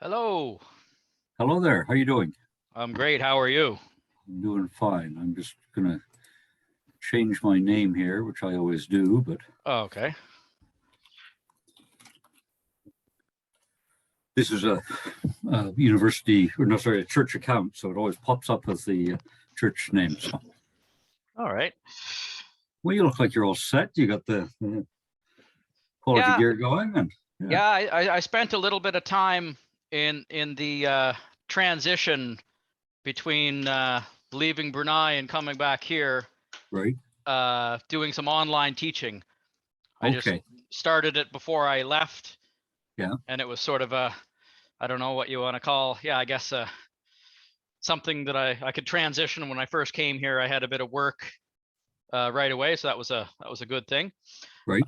Hello. Hello there. How are you doing? I'm great. How are you? I'm doing fine. I'm just going to change my name here, which I always do, but Oh, okay. this is a university, or no, sorry, a church account, so it always pops up as the church name. So, All right. well, you look like you're all set. You got the quality gear going, and Yeah, I spent a little bit of time in the transition between leaving Brunei and coming back here, right. doing some online teaching. I just Okay. started it before I left. Yeah. And it was sort of a, I don't know what you want to call, I guess something that I could transition. When I first came here, I had a bit of work right away, so that was a good thing. Right.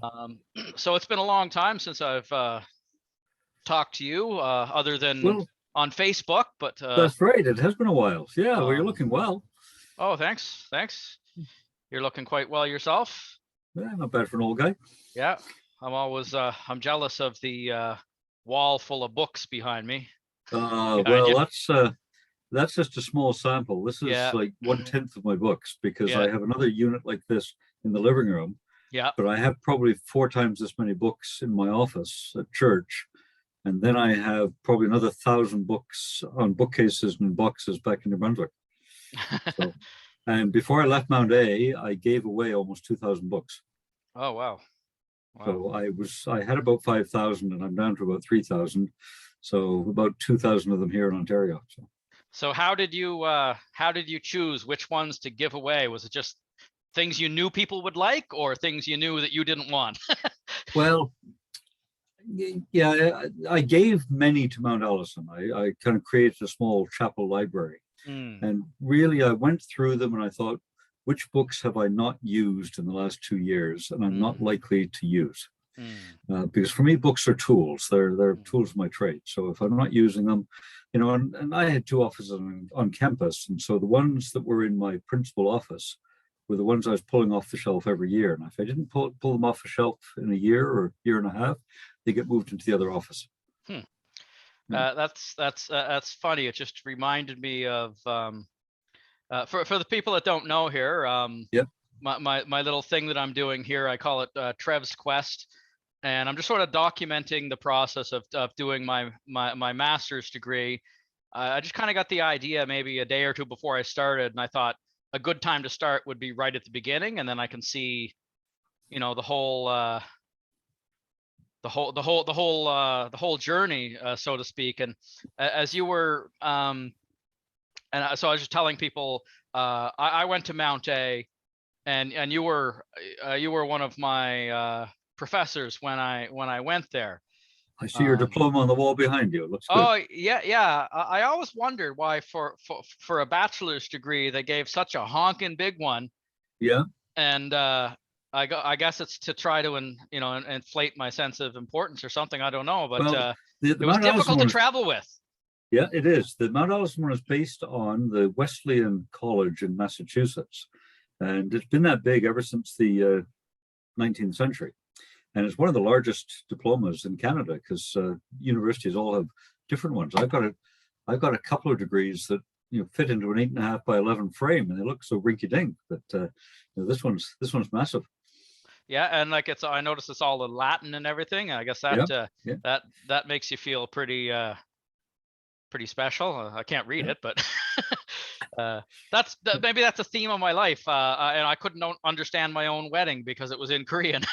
So it's been a long time since I've talked to you, other than on Facebook. But that's right. It has been a while. Yeah. Well, you're looking well. Oh, thanks. You're looking quite well yourself. Yeah, not bad for an old guy. Yeah, I'm always I'm jealous of the wall full of books behind me. Well, that's just a small sample. This is like 1/10 of my books, because I have another unit like this in the living room. Yeah. But I have probably 4 times this many books in my office at church. And then I have probably another 1,000 books on bookcases and boxes back in New Brunswick. So, and before I left Mount A, I gave away almost 2,000 books. Oh, wow. So I had about 5,000, and I'm down to about 3,000. So about 2,000 of them here in Ontario. So how did you choose which ones to give away? Was it just things you knew people would like, or things you knew that you didn't want? Well, yeah, I gave many to Mount Allison. I kind of created a small chapel library. And really, I went through them and I thought, which books have I not used in the last 2 years and I'm not likely to use? Because for me, books are tools. They're tools of my trade. So if I'm not using them, and I had 2 offices on campus. And so the ones that were in my principal office were the ones I was pulling off the shelf every year. And if I didn't pull them off the shelf in a year or year and a half, they get moved into the other office. That's funny. It just reminded me of for the people that don't know here. My little thing that I'm doing here, I call it Trev's Quest, and I'm just sort of documenting the process of doing my master's degree. I just kind of got the idea maybe a day or two before I started, and I thought a good time to start would be right at the beginning, and then I can see, the whole journey, so to speak. And as you were, so I was just telling people, I went to Mount A, and you were one of my professors when I went there. I see your diploma on the wall behind you. It looks good. Oh, yeah. I always wondered why for a bachelor's degree they gave such a honking big one. Yeah. And I guess it's to try to inflate my sense of importance or something. I don't know, but it was difficult to travel with. Yeah, it is. The Mount Allison one is based on the Wesleyan College in Massachusetts, and it's been that big ever since the 19th century. And it's one of the largest diplomas in Canada, because universities all have different ones. I've got a couple of degrees that fit into an 8.5 by 11 frame, and they look so rinky-dink. But this one's massive. Yeah, and I noticed it's all in Latin and everything. I guess that that makes you feel pretty special. I can't read it, but maybe that's a theme of my life. And I couldn't understand my own wedding because it was in Korean.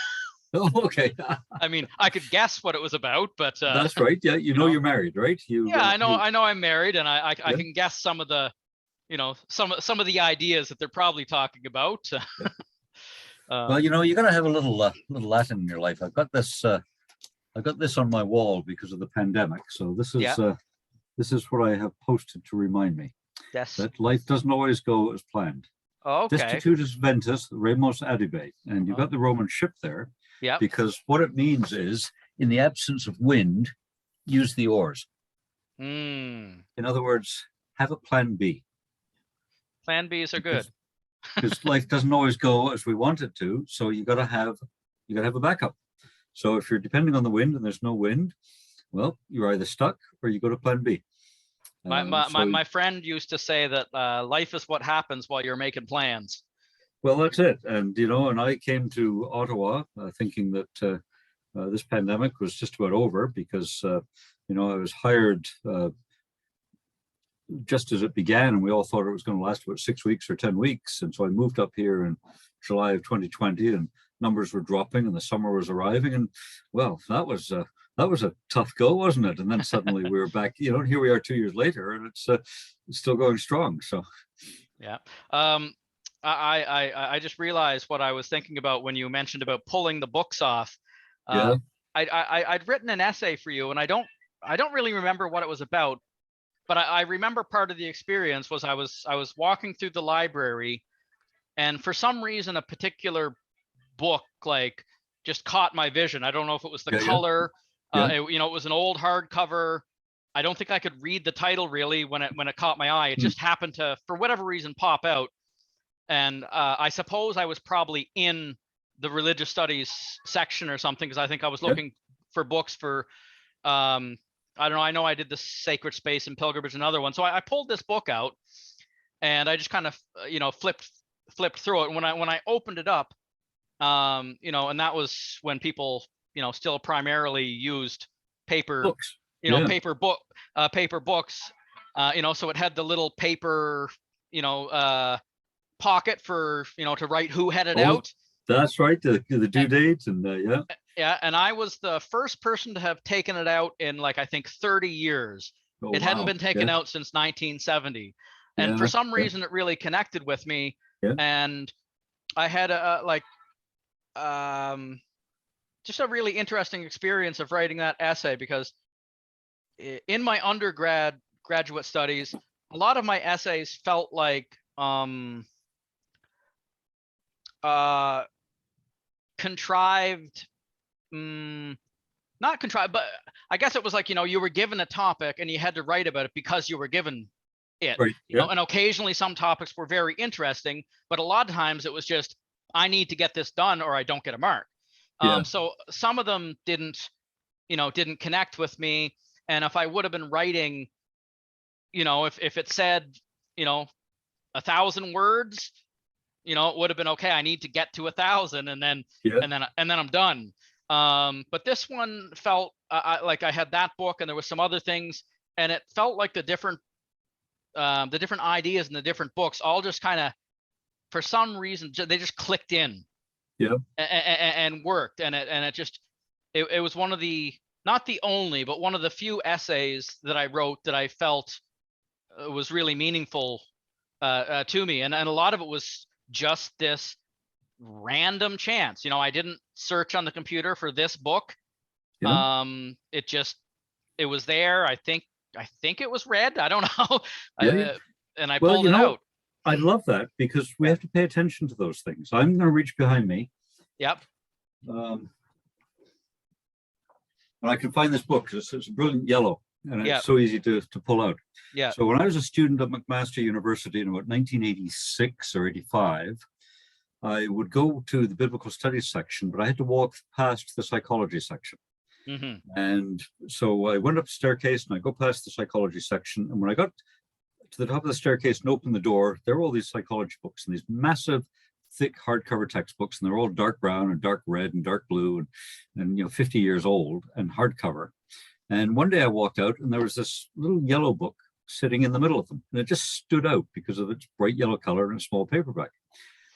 Oh, okay. I mean, I could guess what it was about, but that's right. Yeah, you're married, right? I know I'm married, and I can guess some of the, some of the ideas that they're probably talking about. Well, you got to have a little Latin in your life. I've got this on my wall because of the pandemic. So this is what I have posted to remind me that life doesn't always go as planned. Okay. Destitutus ventus, remus adibe, and you've got the Roman ship there. Yeah. Because what it means is, in the absence of wind, use the oars. In other words, have a plan B. Plan Bs are good. Because life doesn't always go as we want it to, so you got to have a backup. So if you're depending on the wind and there's no wind, well, you're either stuck or you go to plan B. My friend used to say that life is what happens while you're making plans. Well, that's it. And, and I came to Ottawa thinking that this pandemic was just about over because, I was hired just as it began, and we all thought it was going to last about 6 weeks or 10 weeks. And so I moved up here in July of 2020, and numbers were dropping and the summer was arriving. And well, that was a tough go, wasn't it? And then suddenly we were back, and here we are 2 years later, and it's still going strong. So, yeah. I just realized what I was thinking about when you mentioned about pulling the books off. Yeah. I'd written an essay for you, and I don't really remember what it was about, but I remember part of the experience was I was walking through the library, and for some reason a particular book like just caught my vision. I don't know if it was the color. Yeah. It was an old hardcover. I don't think I could read the title really when it caught my eye. It just happened to, for whatever reason, pop out. And I suppose I was probably in the religious studies section or something, because I think I was looking for books for, I don't know, I know I did the Sacred Space and Pilgrimage, another one. So I pulled this book out and I just kind of, flipped through it. And when I opened it up, and that was when people, still primarily used paper books. Paper books, so it had the little paper, pocket for, to write who had it out. That's right. The due date and Yeah. And I was the first person to have taken it out in I think 30 years. It hadn't been taken out since 1970. And for some reason it really connected with me. Yeah. And I had just a really interesting experience of writing that essay, because in my graduate studies, a lot of my essays felt like contrived, not contrived, but I guess it was like, you were given a topic and you had to write about it because you were given it. Right. And occasionally some topics were very interesting, but a lot of times it was just, I need to get this done or I don't get a mark. So some of them didn't connect with me. And if I would have been writing, if it said, 1,000 words, it would have been okay. I need to get to 1,000 and then I'm done. But this one felt like I had that book and there was some other things, and it felt like the different ideas in the different books all just kind of, for some reason, they just clicked in. Yeah. And worked. And it was one of the, not the only, but one of the few essays that I wrote that I felt was really meaningful to me. And a lot of it was just this random chance. I didn't search on the computer for this book. Yeah. It was there. I think it was red. I don't know. Yeah. And I pulled it out. I love that, because we have to pay attention to those things. I'm going to reach behind me. Yep. And I can find this book because it's a brilliant yellow, and it's so easy to pull out. Yeah. So when I was a student at McMaster University in about 1986 or 85, I would go to the biblical studies section, but I had to walk past the psychology section. Mm-hmm. And so I went up the staircase and I go past the psychology section. And when I got to the top of the staircase and opened the door, there were all these psychology books and these massive, thick hardcover textbooks, and they're all dark brown and dark red and dark blue and 50 years old and hardcover. And one day I walked out and there was this little yellow book sitting in the middle of them, and it just stood out because of its bright yellow color and a small paperback.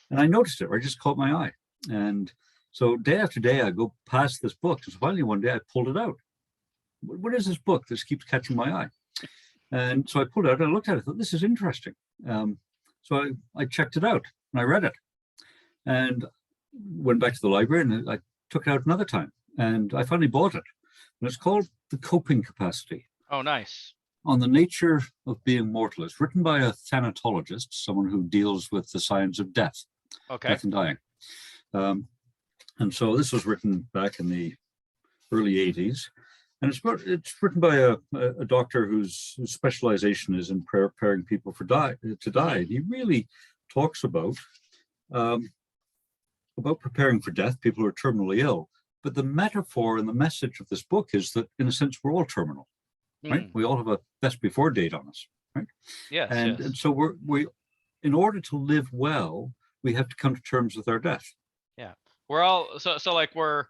And I noticed it, or it just caught my eye. And so day after day I go past this book, and so finally one day I pulled it out. What is this book that keeps catching my eye? And so I pulled it out and I looked at it, I thought, this is interesting. So I checked it out and I read it and went back to the library, and I took it out another time, and I finally bought it. And it's called The Coping Capacity. Oh, nice. On the Nature of Being Mortal. It's written by a thanatologist, someone who deals with the science of death, death and dying. And so this was written back in the early 80s. And it's written by a doctor whose specialization is in preparing people to die. And he really talks about preparing for death, people who are terminally ill, But the metaphor and the message of this book is that, in a sense, we're all terminal, right? We all have a best before date on us, right? Yes. And so we, in order to live well, we have to come to terms with our death. Yeah, we're all so like we're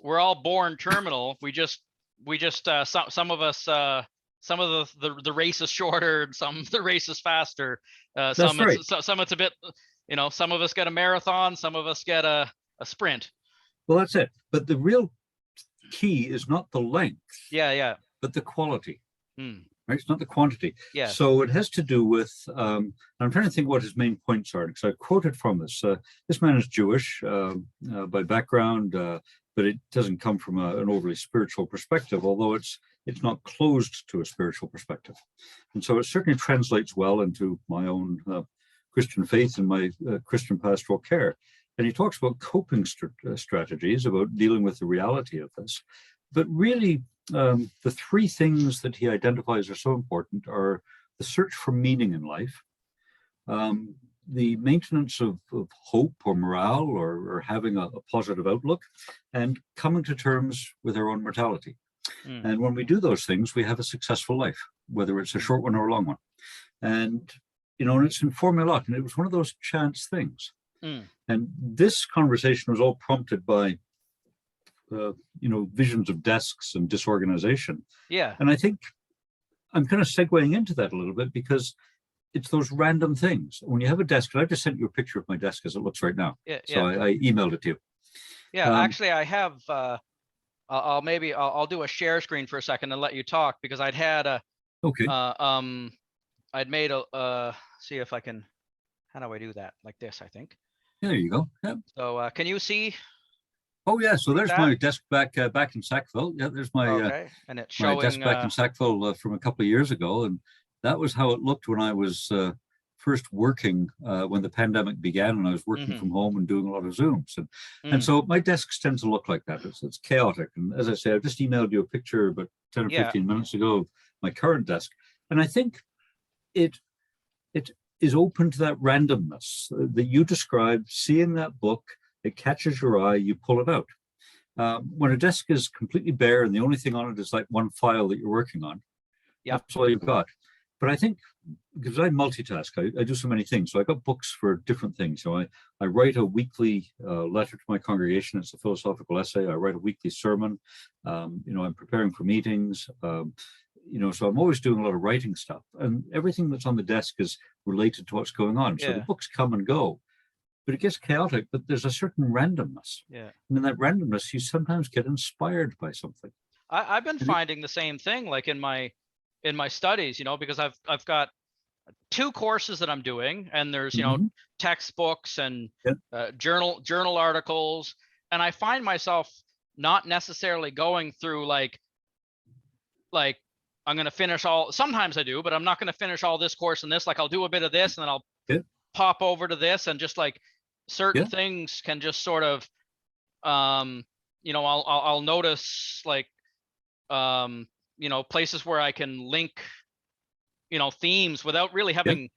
all born terminal. We just some of us some of the race is shorter, and some the race is faster. That's right. Some it's a bit, some of us get a marathon, some of us get a sprint. Well, that's it. But the real key is not the length. Yeah. But the quality. Right? It's not the quantity. Yeah. So it has to do with, I'm trying to think what his main points are, because I quoted from this. This man is Jewish by background, but it doesn't come from an overly spiritual perspective, although it's not closed to a spiritual perspective. And so it certainly translates well into my own Christian faith and my Christian pastoral care. And he talks about coping strategies, about dealing with the reality of this. But really, the three things that he identifies are so important are the search for meaning in life, the maintenance of hope or morale or having a positive outlook, and coming to terms with our own mortality. And when we do those things, we have a successful life, whether it's a short one or a long one. And, and it's informed me a lot. And it was one of those chance things. And this conversation was all prompted by visions of desks and disorganization. Yeah. And I think I'm kind of segueing into that a little bit, because it's those random things. When you have a desk, and I just sent you a picture of my desk as it looks right now. So I emailed it to you. Yeah, actually I have, I'll do a share screen for a second and let you talk, because I'd had I'd made see if I can, how do I do that? Like this, I think. There you go. Yeah. So can you see? Oh yeah, so there's my desk back in Sackville. Yeah, there's my and it's showing my desk back in Sackville from a couple of years ago, and that was how it looked when I was first working when the pandemic began, and I was working from home and doing a lot of Zooms, and so my desks tend to look like that. It's chaotic, and as I say, I've just emailed you a picture about 10 or 15 minutes ago of my current desk, and I think it is open to that randomness that you described. Seeing that book, it catches your eye, you pull it out. When a desk is completely bare and the only thing on it is like one file that you're working on, that's all you've got. But I think, because I multitask, I do so many things. So I got books for different things. So I write a weekly letter to my congregation. It's a philosophical essay. I write a weekly sermon. I'm preparing for meetings. So I'm always doing a lot of writing stuff. And everything that's on the desk is related to what's going on. So the books come and go. But it gets chaotic, but there's a certain randomness. Yeah. And in that randomness, you sometimes get inspired by something. I've been finding the same thing, like in my studies, because I've got 2 courses that I'm doing, and there's, textbooks and journal articles. And I find myself not necessarily going through like I'm going to finish all, sometimes I do, but I'm not going to finish all this course and this, like I'll do a bit of this and then I'll pop over to this, and just like certain things can just sort of, I'll notice like, places where I can link, themes without really having,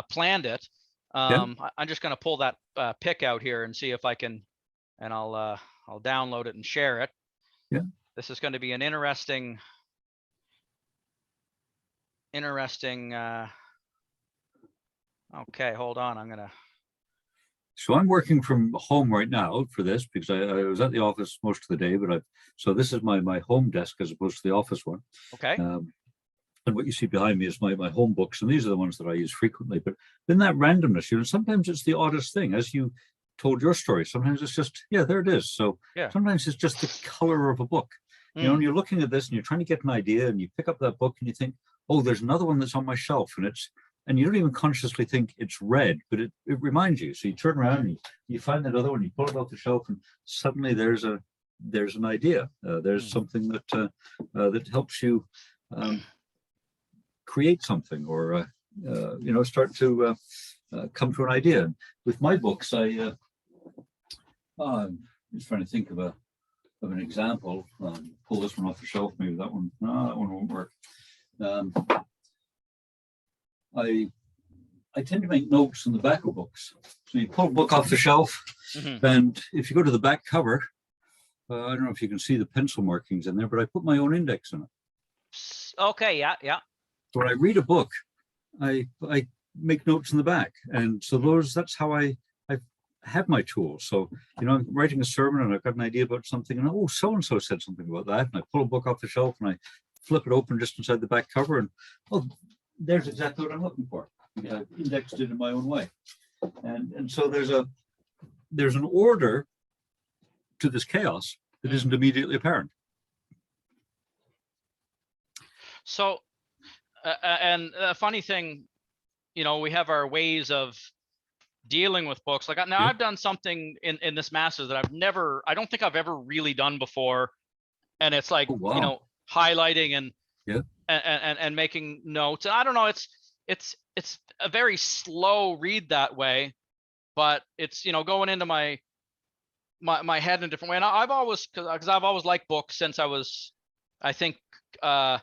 planned it. I'm just going to pull that pic out here and see if I can, and I'll download it and share it. Yeah. This is going to be an interesting. Okay, hold on. I'm gonna. So I'm working from home right now for this, because I was at the office most of the day, but so this is my home desk as opposed to the office one. Okay. And what you see behind me is my home books, and these are the ones that I use frequently. But in that randomness, sometimes it's the oddest thing, as you told your story. Sometimes it's just, there it is. So sometimes it's just the color of a book. And you're looking at this and you're trying to get an idea, and you pick up that book and you think, oh, there's another one that's on my shelf, and you don't even consciously think it's red, but it reminds you. So you turn around and you find that other one, you pull it off the shelf, and suddenly there's an idea. There's something that helps you create something, or start to come to an idea. With my books, I'm just trying to think of an example. Pull this one off the shelf. Maybe that one. No, that one won't work. I tend to make notes in the back of books. So you pull a book off the shelf, and if you go to the back cover, I don't know if you can see the pencil markings in there, but I put my own index in it. Okay, yeah. So when I read a book, I make notes in the back, and so that's how I have my tools. So I'm writing a sermon and I've got an idea about something, and so and so said something about that, and I pull a book off the shelf and I flip it open just inside the back cover, and there's exactly what I'm looking for. I've indexed it in my own way, and so there's an order to this chaos that isn't immediately apparent. So, and a funny thing, we have our ways of dealing with books. Like now, I've done something in this master's that I don't think I've ever really done before, and it's like highlighting and making notes. And I don't know, it's a very slow read that way, but it's going into my head in a different way. And I've always, because I've always liked books since I was, I think, I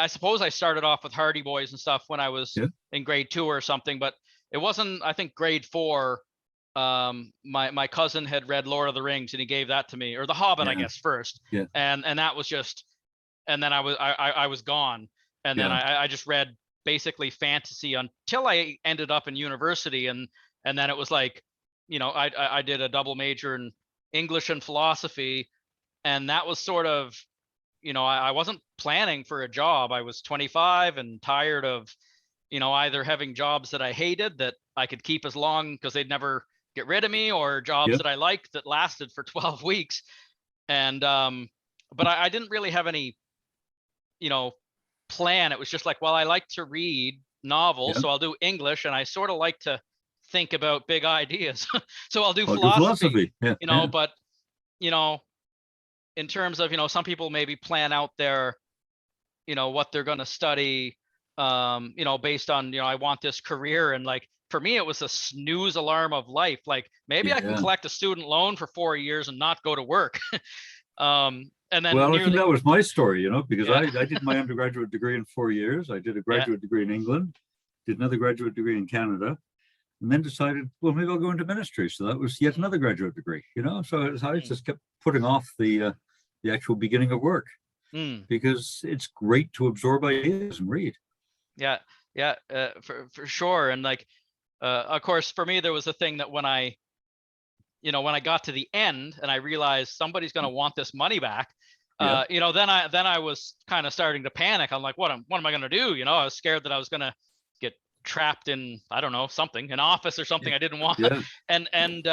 suppose I started off with Hardy Boys and stuff when I was in grade 2 or something, but it wasn't, I think, grade 4. My cousin had read Lord of the Rings and he gave that to me, or The Hobbit, I guess, first. And that was just, and then I was gone. And then I just read basically fantasy until I ended up in university. And then it was like, I did a double major in English and philosophy. And that was sort of, I wasn't planning for a job. I was 25 and tired of, either having jobs that I hated that I could keep as long because they'd never get rid of me, or jobs that I liked that lasted for 12 weeks. And, but I didn't really have any, plan. It was just like, well, I like to read novels, so I'll do English, and I sort of like to think about big ideas. So I'll do philosophy. But, in terms of, some people maybe plan out their, what they're going to study, based on, I want this career. And like, for me, it was a snooze alarm of life. Like maybe I can collect a student loan for 4 years and not go to work. And then I think that was my story, because I did my undergraduate degree in 4 years. I did a graduate degree in England, did another graduate degree in Canada, and then decided, well, maybe I'll go into ministry. So that was yet another graduate degree, so I just kept putting off the actual beginning of work because it's great to absorb ideas and read. For sure. And like, of course, for me, there was a thing that when I got to the end and I realized somebody's going to want this money back, then I was kind of starting to panic. I'm like, what am I going to do? I was scared that I was going to get trapped in, I don't know, an office or something I didn't want. And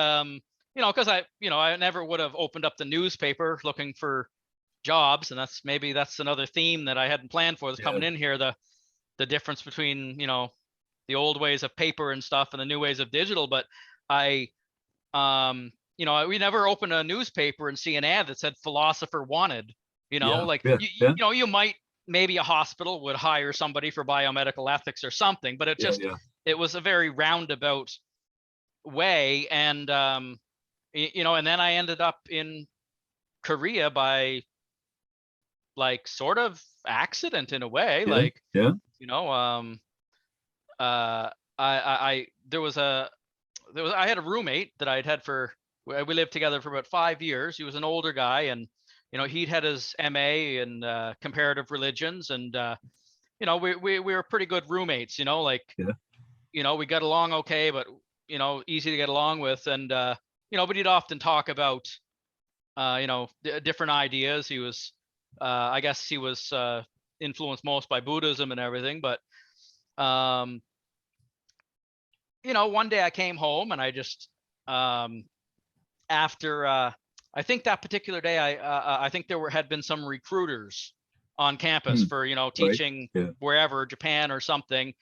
because I never would have opened up the newspaper looking for jobs. And that's another theme that I hadn't planned for, that's coming in here. The difference between, the old ways of paper and stuff and the new ways of digital. But we never open a newspaper and see an ad that said philosopher wanted, you might, maybe a hospital would hire somebody for biomedical ethics or something, but it was a very roundabout way. And, and then I ended up in Korea by like sort of accident in a way, I had a roommate that I'd had we lived together for about 5 years. He was an older guy, and he'd had his MA in comparative religions, and we were pretty good roommates. We got along okay, but easy to get along with, and but he'd often talk about different ideas. He was I guess he was influenced most by Buddhism and everything, but one day I came home and I just after I think that particular day I think there had been some recruiters on campus for teaching wherever, Japan or something,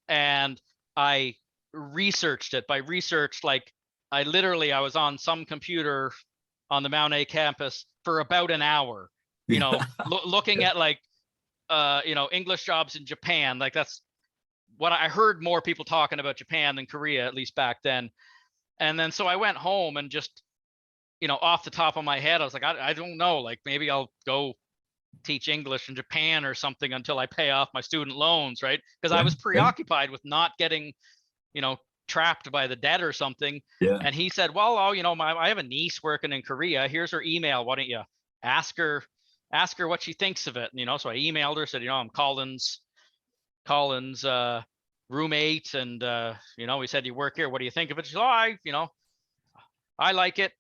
and I researched it. By research, like I was on some computer on the Mount A campus for about an hour, looking at like English jobs in Japan. Like that's what I heard, more people talking about Japan than Korea, at least back then. And then so I went home and just off the top of my head, I was like, I don't know, like maybe I'll go teach English in Japan or something until I pay off my student loans, right? Because I was preoccupied with not getting trapped by the debt or something. Yeah. And he said, well, I have a niece working in Korea. Here's her email. Why don't you ask her what she thinks of it? So I emailed her, said, I'm Colin's roommate, and we said, you work here. What do you think of it? She said, I like it.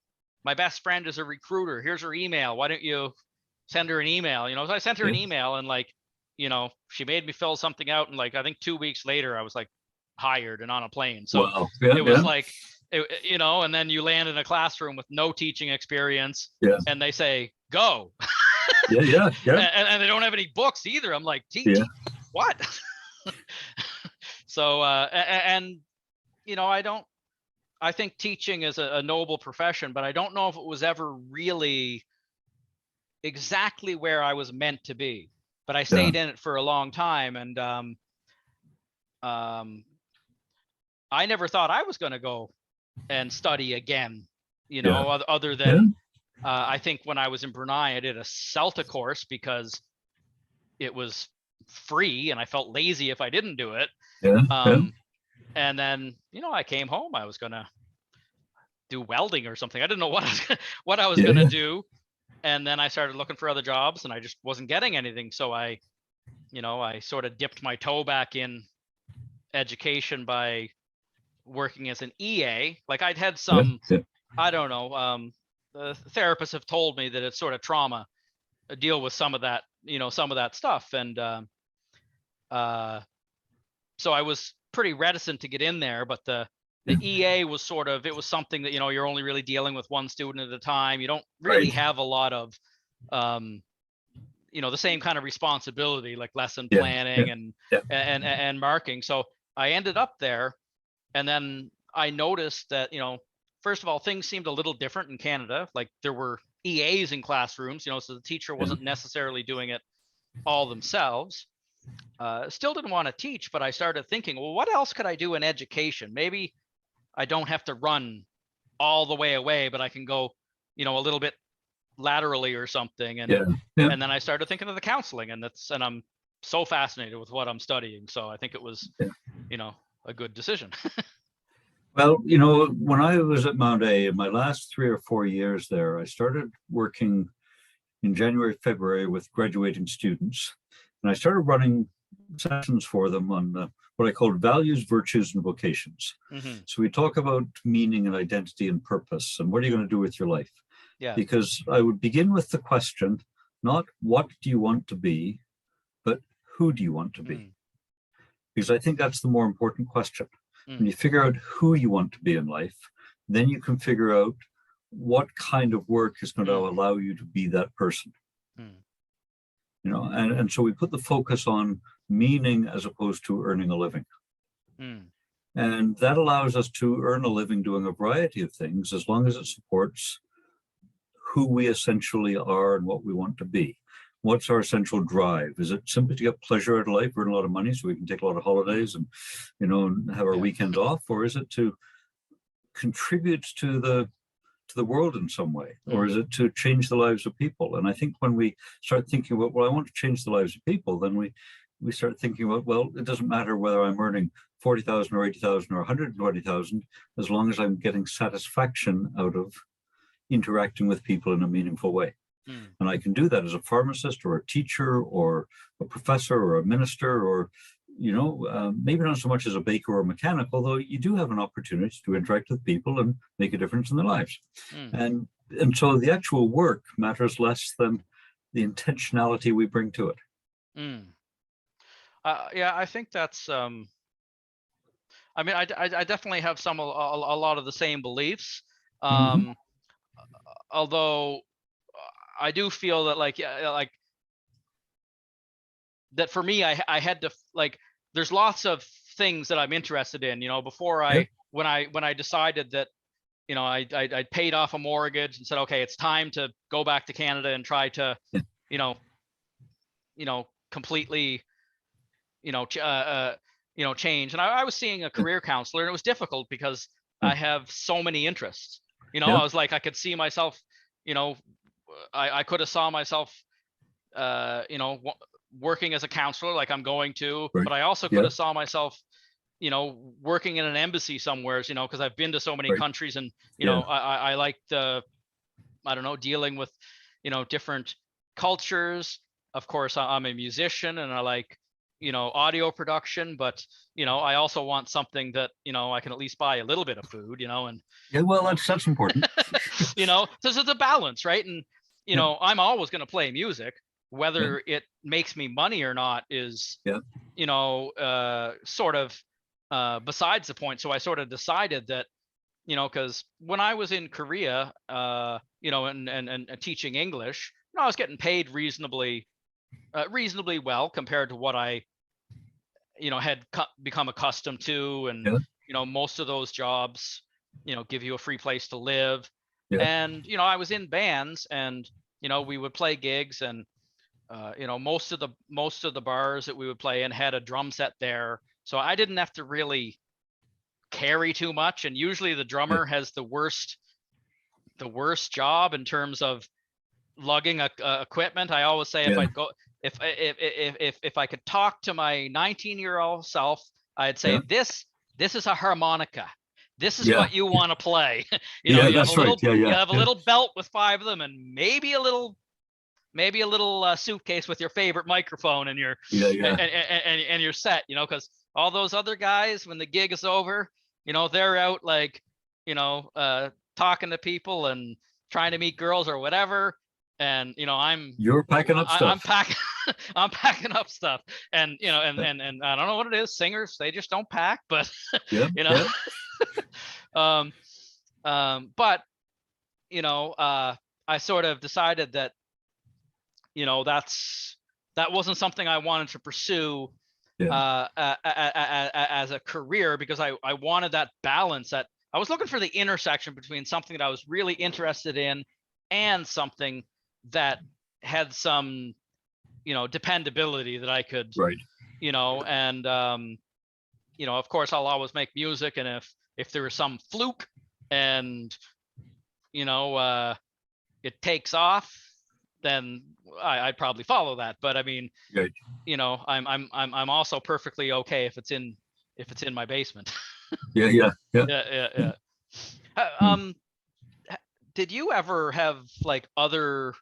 My best friend is a recruiter. Here's her email. Why don't you send her an email? So I sent her an email, and she made me fill something out. And I think 2 weeks later, I was hired and on a plane. So wow. It was and then you land in a classroom with no teaching experience, and they say, go. Yeah. And they don't have any books either. I'm like, what? So, I think teaching is a noble profession, but I don't know if it was ever really exactly where I was meant to be. But I stayed in it for a long time, and I never thought I was going to go and study again. Other than I think when I was in Brunei, I did a CELTA course because it was free, and I felt lazy if I didn't do it. And then, I came home. I was going to do welding or something. I didn't know what I was going to do. And then I started looking for other jobs, and I just wasn't getting anything. So I sort of dipped my toe back in education by working as an EA. I'd had some, I don't know, the therapists have told me that it's sort of trauma, deal with some of that, some of that stuff. And so I was pretty reticent to get in there, but the EA was it was something that, you're only really dealing with one student at a time. You don't really have a lot of, the same kind of responsibility, like lesson planning and marking. So I ended up there, and then I noticed that, first of all, things seemed a little different in Canada. There were EAs in classrooms, so the teacher wasn't necessarily doing it all themselves. Still didn't want to teach, but I started thinking, well, what else could I do in education? Maybe I don't have to run all the way away, but I can go, a little bit laterally or something. And and then I started thinking of the counseling, and I'm so fascinated with what I'm studying. So I think it was, a good decision. Well, when I was at Mount A, in my last 3 or 4 years there, I started working in January, February with graduating students. And I started running sessions for them on what I called values, virtues, and vocations. So we talk about meaning and identity and purpose, and what are you going to do with your life? Because I would begin with the question, not what do you want to be, but who do you want to be? Because I think that's the more important question. When you figure out who you want to be in life, then you can figure out what kind of work is going to allow you to be that person. And so we put the focus on meaning as opposed to earning a living. And that allows us to earn a living doing a variety of things, as long as it supports who we essentially are and what we want to be. What's our essential drive? Is it simply to get pleasure out of life, earn a lot of money so we can take a lot of holidays and, and have our weekends off? Or is it to contribute to the world in some way? Or is it to change the lives of people? And I think when we start thinking about, well, I want to change the lives of people, then we start thinking about, well, it doesn't matter whether I'm earning 40,000 or 80,000 or 120,000, as long as I'm getting satisfaction out of interacting with people in a meaningful way. And I can do that as a pharmacist or a teacher or a professor or a minister, or maybe not so much as a baker or a mechanic, although you do have an opportunity to interact with people and make a difference in their lives. And so the actual work matters less than the intentionality we bring to it. I think that's, I definitely have a lot of the same beliefs. Although I do feel that that for me, I had to, there's lots of things that I'm interested in, before when I decided that, I paid off a mortgage and said, okay, it's time to go back to Canada and try to, completely, change. And I was seeing a career counselor, and it was difficult because I have so many interests, I was I could see myself, I could have saw myself, working as a counselor, like I'm going to, but I also could have saw myself, working in an embassy somewhere, because I've been to so many countries, and I like dealing with different cultures. Of course, I'm a musician and I like audio production, but I also want something that I can at least buy a little bit of food, and well, that's important. so it's a balance, right? And I'm always going to play music, whether it makes me money or not is sort of besides the point. So I sort of decided that because when I was in Korea, and teaching English, I was getting paid reasonably well compared to what I had become accustomed to, and most of those jobs give you a free place to live, and I was in bands, and we would play gigs, and most of the bars that we would play in had a drum set there, so I didn't have to really carry too much. And usually the drummer has the worst job in terms of lugging equipment. I always say if I could talk to my 19-year-old self, I'd say this is a harmonica. This is what you want to play. You have a little belt with 5 of them, and maybe a little suitcase with your favorite microphone, and your and your set. Because all those other guys, when the gig is over, they're out talking to people and trying to meet girls or whatever. And you're packing up stuff. I'm packing up stuff, and and I don't know what it is. Singers, they just don't pack, but but I sort of decided that that wasn't something I wanted to pursue as a career, because I wanted that balance. That I was looking for the intersection between something that I was really interested in and something that had some dependability that I could and of course I'll always make music, and if there is some fluke and it takes off, then I'd probably follow that. But I mean, I'm also perfectly okay if it's in my basement. Yeah. Did you ever have other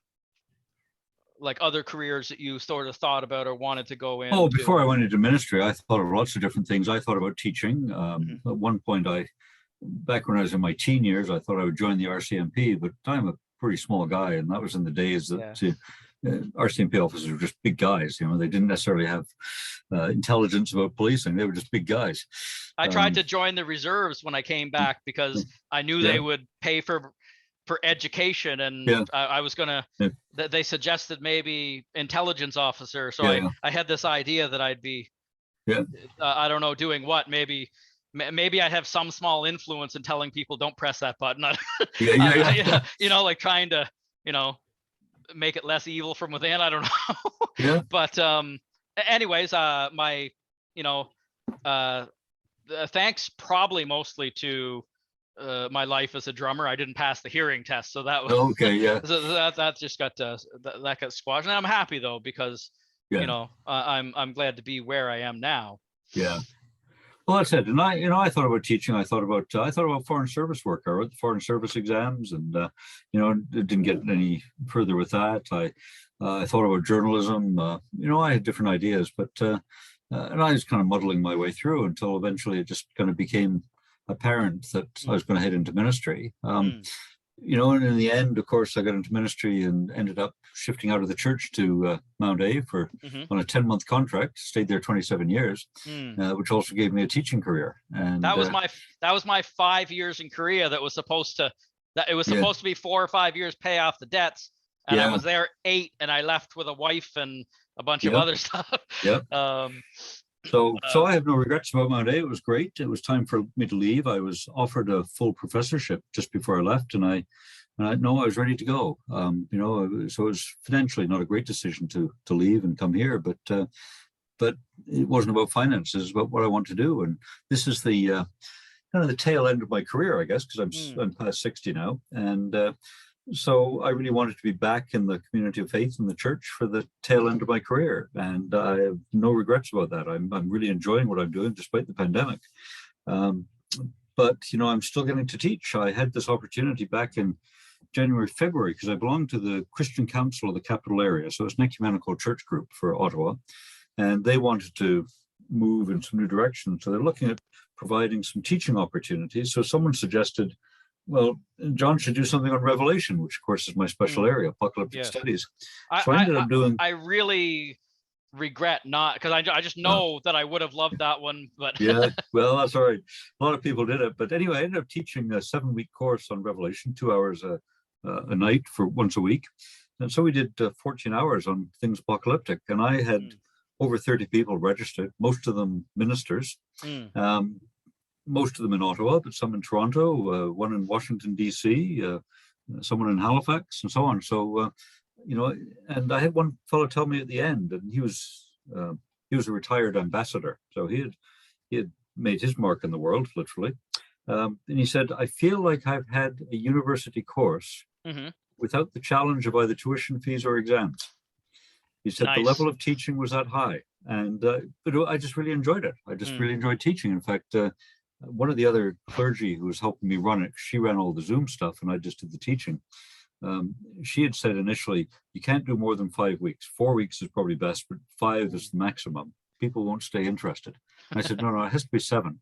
careers that you sort of thought about or wanted to go in? Before I went into ministry, I thought of lots of different things. I thought about teaching. At one point, back when I was in my teen years, I thought I would join the RCMP, but I'm a pretty small guy, and that was in the days that RCMP officers were just big guys. They didn't necessarily have intelligence about policing. They were just big guys. I tried to join the reserves when I came back, because I knew they would pay for education, and I was gonna they suggested maybe intelligence officer, so I had this idea that I'd be I don't know doing what, maybe I'd have some small influence in telling people don't press that button. Trying to make it less evil from within. I don't know. But anyways, my thanks probably mostly to my life as a drummer, I didn't pass the hearing test, so that was so that just got that got squashed, and I'm happy though, because I'm glad to be where I am now. Well, that's it. And I thought about teaching. I thought about foreign service work. I wrote the foreign service exams, and didn't get any further with that. I thought about journalism. I had different ideas, but and I was kind of muddling my way through until eventually it just kind of became apparent that I was going to head into ministry. And in the end, of course, I got into ministry and ended up shifting out of the church to Mount A on a 10-month contract. Stayed there 27 years, which also gave me a teaching career. And that was my 5 years in Korea. That was supposed to be 4 or 5 years pay off the debts, and I was there 8, and I left with a wife and a bunch of other stuff. So I have no regrets about Mount A. It was great. It was time for me to leave. I was offered a full professorship just before I left, and I was ready to go. So it was financially not a great decision to leave and come here, but it wasn't about finances. It was about what I want to do. And this is the kind of the tail end of my career, I guess, because I'm past 60 now, and So I really wanted to be back in the community of faith in the church for the tail end of my career, and I have no regrets about that. I'm really enjoying what I'm doing despite the pandemic. But I'm still getting to teach. I had this opportunity back in January, February, because I belong to the Christian Council of the capital area. So it's an ecumenical church group for Ottawa, and they wanted to move in some new directions. So they're looking at providing some teaching opportunities. So someone suggested, well, John should do something on Revelation, which of course is my special area, apocalyptic studies. So I ended up doing. I really regret not, because I just know that I would have loved that one, but yeah, well, that's all right. A lot of people did it, but anyway, I ended up teaching a 7-week course on Revelation, 2 hours a night for once a week, and so we did 14 hours on things apocalyptic, and I had over 30 people registered, most of them ministers, most of them in Ottawa, but some in Toronto, one in Washington DC, someone in Halifax, and so on. So and I had one fellow tell me at the end, and he was a retired ambassador, so he had made his mark in the world, literally. And he said, I feel like I've had a university course without the challenge of either tuition fees or exams. He said the level of teaching was that high, and but I just really enjoyed it. I just really enjoyed teaching. In fact, one of the other clergy who was helping me run it, she ran all the Zoom stuff, and I just did the teaching. She had said initially, you can't do more than 5 weeks. 4 weeks is probably best, but 5 is the maximum. People won't stay interested. And I said, no, it has to be 7.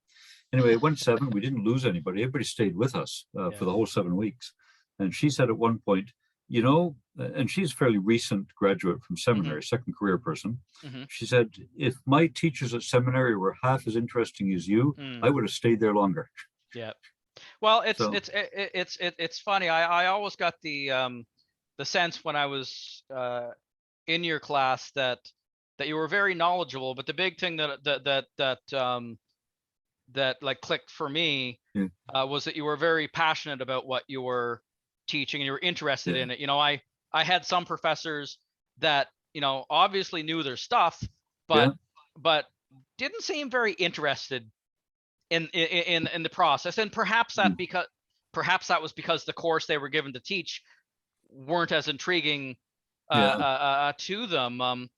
Anyway, it went 7. We didn't lose anybody. Everybody stayed with us for the whole 7 weeks. And she said at one point, and she's a fairly recent graduate from seminary, second career person. She said, if my teachers at seminary were half as interesting as you, I would have stayed there longer. Yeah. Well, it's funny. I always got the sense when I was in your class that you were very knowledgeable, but the big thing that like clicked for me was that you were very passionate about what you were teaching, and you were interested in it. I had some professors that obviously knew their stuff, but didn't seem very interested in the process, and perhaps that was because the course they were given to teach weren't as intriguing to them.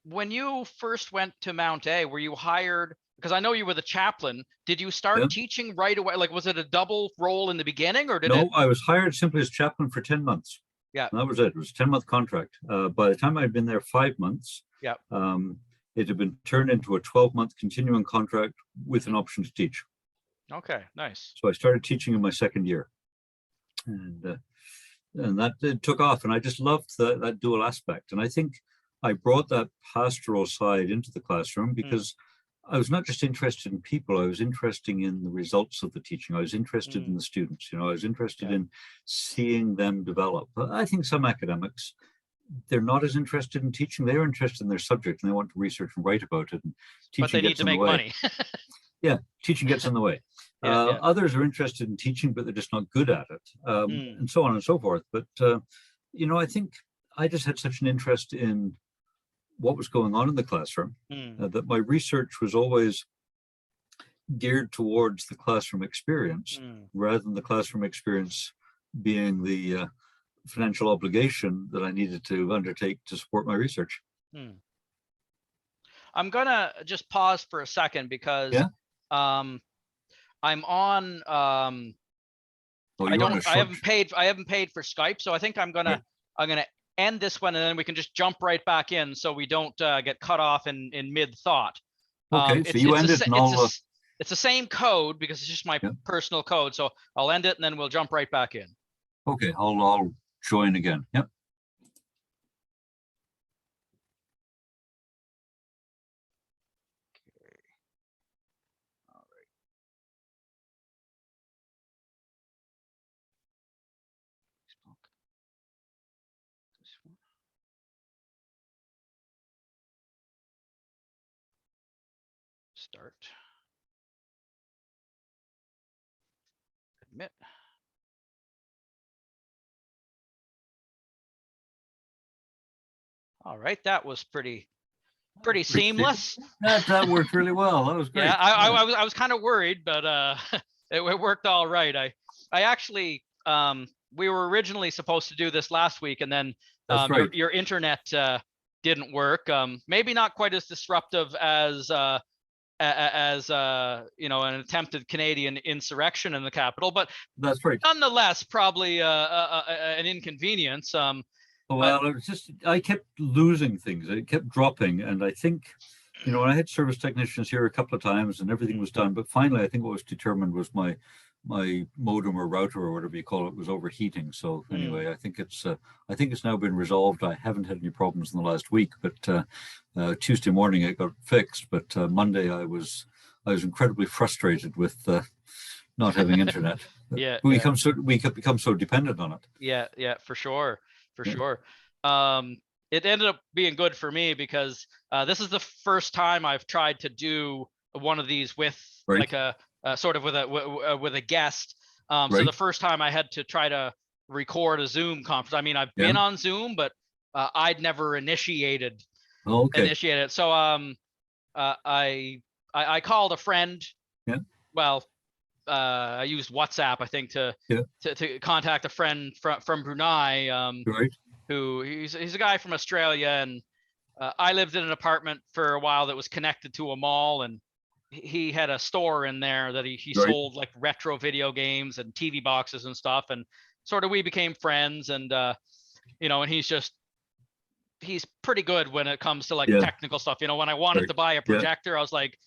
When you first went to Mount A, were you hired? Because I know you were the chaplain. Did you start teaching right away? Like, was it a double role in the beginning, or did No, I was hired simply as chaplain for 10 months. Yeah, and that was it. It was a 10-month contract. By the time I'd been there 5 months, it had been turned into a 12-month continuing contract with an option to teach. Okay, nice. So I started teaching in my second year, and that took off. And I just loved that dual aspect. And I think I brought that pastoral side into the classroom because I was not just interested in people, I was interested in the results of the teaching. I was interested in the students, I was interested in seeing them develop. I think some academics, they're not as interested in teaching. They're interested in their subject and they want to research and write about it. And teaching but they need to make money. Teaching gets in the way. Others are interested in teaching, but they're just not good at it, and so on and so forth. But, I think I just had such an interest in what was going on in the classroom that my research was always geared towards the classroom experience rather than the classroom experience being the financial obligation that I needed to undertake to support my research. I'm gonna just pause for a second because I'm on I haven't paid for Skype, so I think I'm gonna end this one and then we can just jump right back in so we don't get cut off in mid thought. Okay, so you end it and it's the same code because it's just my personal code, so I'll end it and then we'll jump right back in. Okay, I'll join again. Yep. Start. Admit. All right, that was pretty seamless. That worked really well. That was great. Yeah, I was kind of worried, but it worked all right. I actually we were originally supposed to do this last week, and then That's right. your internet didn't work. Maybe not quite as disruptive as you know, an attempted Canadian insurrection in the capital, but that's right. Nonetheless, probably an inconvenience. Well, it was just, I kept losing things. It kept dropping. And I think, you know, I had service technicians here a couple of times and everything was done. But finally, I think what was determined was my modem or router or whatever you call it was overheating. So anyway, I think it's now been resolved. I haven't had any problems in the last week, but Tuesday morning it got fixed. But Monday I was incredibly frustrated with not having internet. Yeah, we become so dependent on it. Yeah, for sure. It ended up being good for me because this is the first time I've tried to do one of these with like a sort of with a guest. So the first time I had to try to record a Zoom conference. I mean, I've been on Zoom, but I'd never initiated it. So I called a friend. Yeah. Well, I used WhatsApp, I think, to contact a friend from Brunei, who he's a guy from Australia, and I lived in an apartment for a while that was connected to a mall, and he had a store in there that he sold like retro video games and TV boxes and stuff, and sort of we became friends, and you know, and he's pretty good when it comes to like technical stuff. You know, when I wanted to buy a projector, I was like,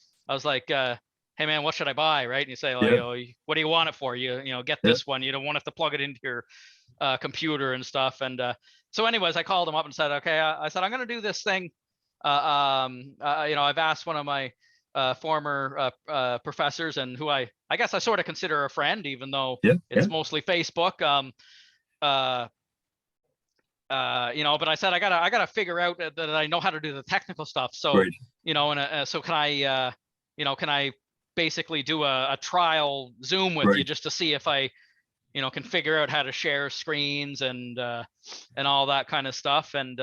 hey man, what should I buy? Right. And you say, like, oh, what do you want it for? You know, get this one. You don't want to have to plug it into your computer and stuff. And so anyways, I called him up and said, okay, I said, I'm going to do this thing. You know, I've asked one of my former professors, and who I guess I sort of consider a friend, even though it's mostly Facebook. You know, but I said, I gotta figure out that I know how to do the technical stuff. So, you know, and so can I, you know, can I basically do a trial Zoom with you just to see if I, you know, can figure out how to share screens and all that kind of stuff. And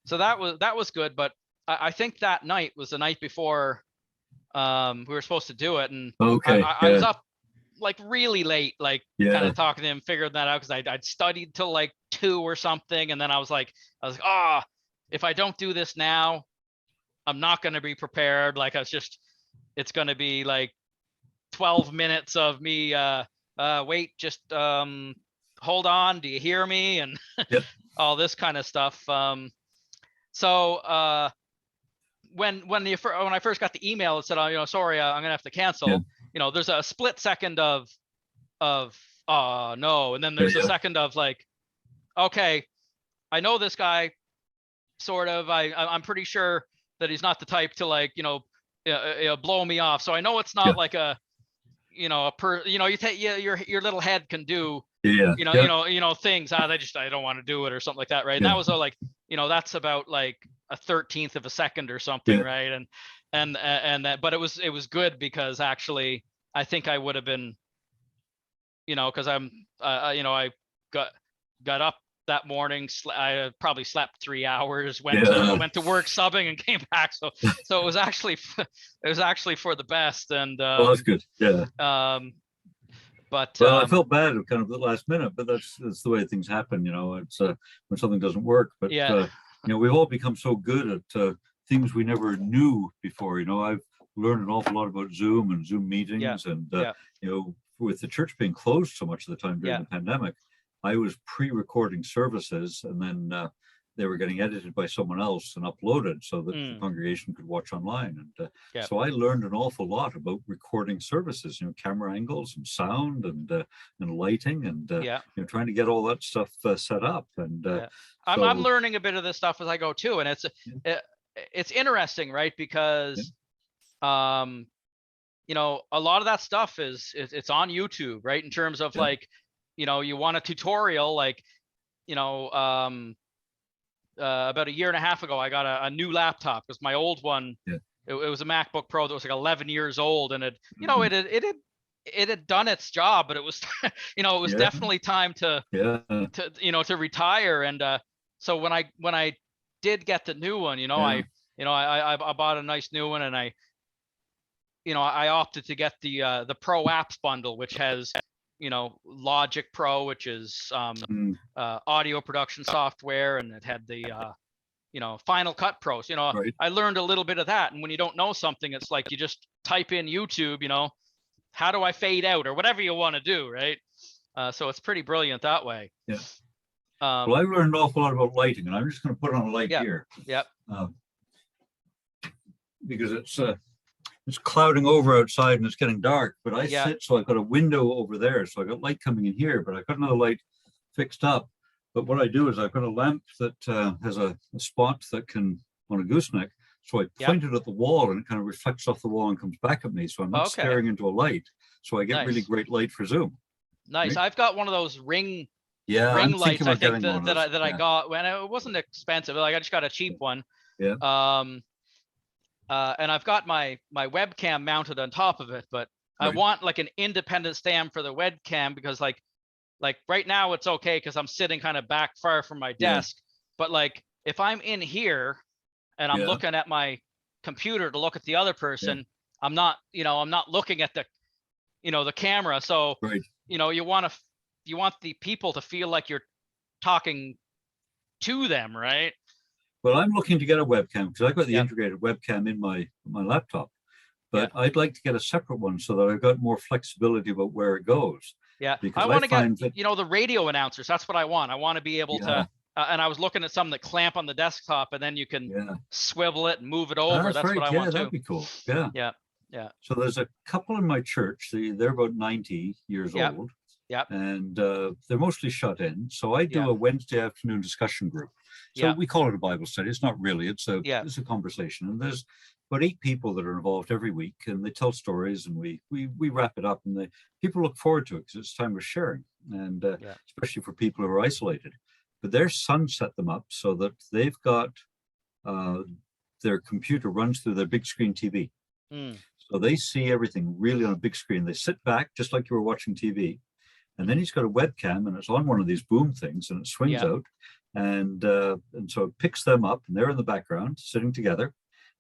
so that was good. But I think that night was the night before we were supposed to do it, and I was up like really late, like kind of talking to him, figuring that out, because I'd studied till like 2 or something, and then I was like, oh, if I don't do this now, I'm not going to be prepared. Like it's going to be like 12 minutes of me wait, just hold on, do you hear me, and all this kind of stuff. So when I first got the email, it said, oh, you know, sorry, I'm gonna have to cancel. You know, there's a split second of oh no, and then there's a second of like, okay, I know this guy, sort of. I'm pretty sure that he's not the type to, like, you know, blow me off. So I know it's not like a, you know, you take your little head can do you know things. I don't want to do it or something like that, right? And that was like, you know, that's about like a 1/13 of a second or something, right? And that, but it was good, because actually I think I would have been, you know, because I'm you know, I got up that morning, I probably slept 3 hours, went to work subbing, and came back. So it was actually for the best. And well, that's good. But well, I felt bad kind of the last minute, but that's the way things happen. You know, it's when something doesn't work. But you know, we've all become so good at things we never knew before. You know, I've learned an awful lot about Zoom and Zoom meetings, and you know, with the church being closed so much of the time during the pandemic, I was pre-recording services, and then they were getting edited by someone else and uploaded so that the congregation could watch online. And so I learned an awful lot about recording services, you know, camera angles and sound and lighting, and you know, trying to get all that stuff set up. And I'm learning a bit of this stuff as I go too, and it's interesting, right? Because you know, a lot of that stuff it's on YouTube, right? In terms of like, you know, you want a tutorial, like, you know, about 1.5 years ago, I got a new laptop, because my old one, it was a MacBook Pro that was like 11 years old, and it, you know, it had done its job, but it was, you know, it was definitely time to you know, to retire. And so when I did get the new one, you know, I bought a nice new one, and I opted to get the Pro Apps bundle, which has Logic Pro, which is audio production software, and it had the Final Cut Pro. So, Right. I learned a little bit of that. And when you don't know something, it's like you just type in YouTube, how do I fade out or whatever you want to do, right? So it's pretty brilliant that way. Yeah. Well, I learned an awful lot about lighting, and I'm just going to put on a light here. Yep. Because it's clouding over outside and it's getting dark, but I sit, so I've got a window over there, so I got light coming in here, but I've got another light fixed up. But what I do is I've got a lamp that has a spot that can, on a gooseneck, so I point it at the wall and it kind of reflects off the wall and comes back at me, so I'm not staring into a light, so I get really great light for Zoom. Nice. Right? I've got one of those ring I'm lights, I think, that I got when it wasn't expensive. Like, I just got a cheap one. Yeah. And I've got my webcam mounted on top of it, but I want like an independent stand for the webcam, because like right now it's okay because I'm sitting kind of back far from my desk. But like if I'm in here and I'm looking at my computer to look at the other person, I'm not looking at the camera. So you want the people to feel like you're talking to them, right? Well, I'm looking to get a webcam because I've got the integrated webcam in my laptop, but I'd like to get a separate one so that I've got more flexibility about where it goes. Yeah, I want to get the radio announcers. That's what I want. I want to be able to. And I was looking at some that clamp on the desktop, and then you can swivel it and move it over. That's what I want too. That'd be cool. Yeah. Yeah. So there's a couple in my church. They're about 90 years old. Yeah. And they're mostly shut in. So I do a Wednesday afternoon discussion group. So we call it a Bible study. It's not really. It's a conversation. And there's about 8 people that are involved every week, and they tell stories, and we wrap it up, and people look forward to it because it's time of sharing, and especially for people who are isolated. But their son set them up so that they've got their computer runs through their big screen TV. So they see everything really on a big screen. They sit back just like you were watching TV. And then he's got a webcam, and it's on one of these boom things, and it swings out, and so it picks them up, and they're in the background sitting together,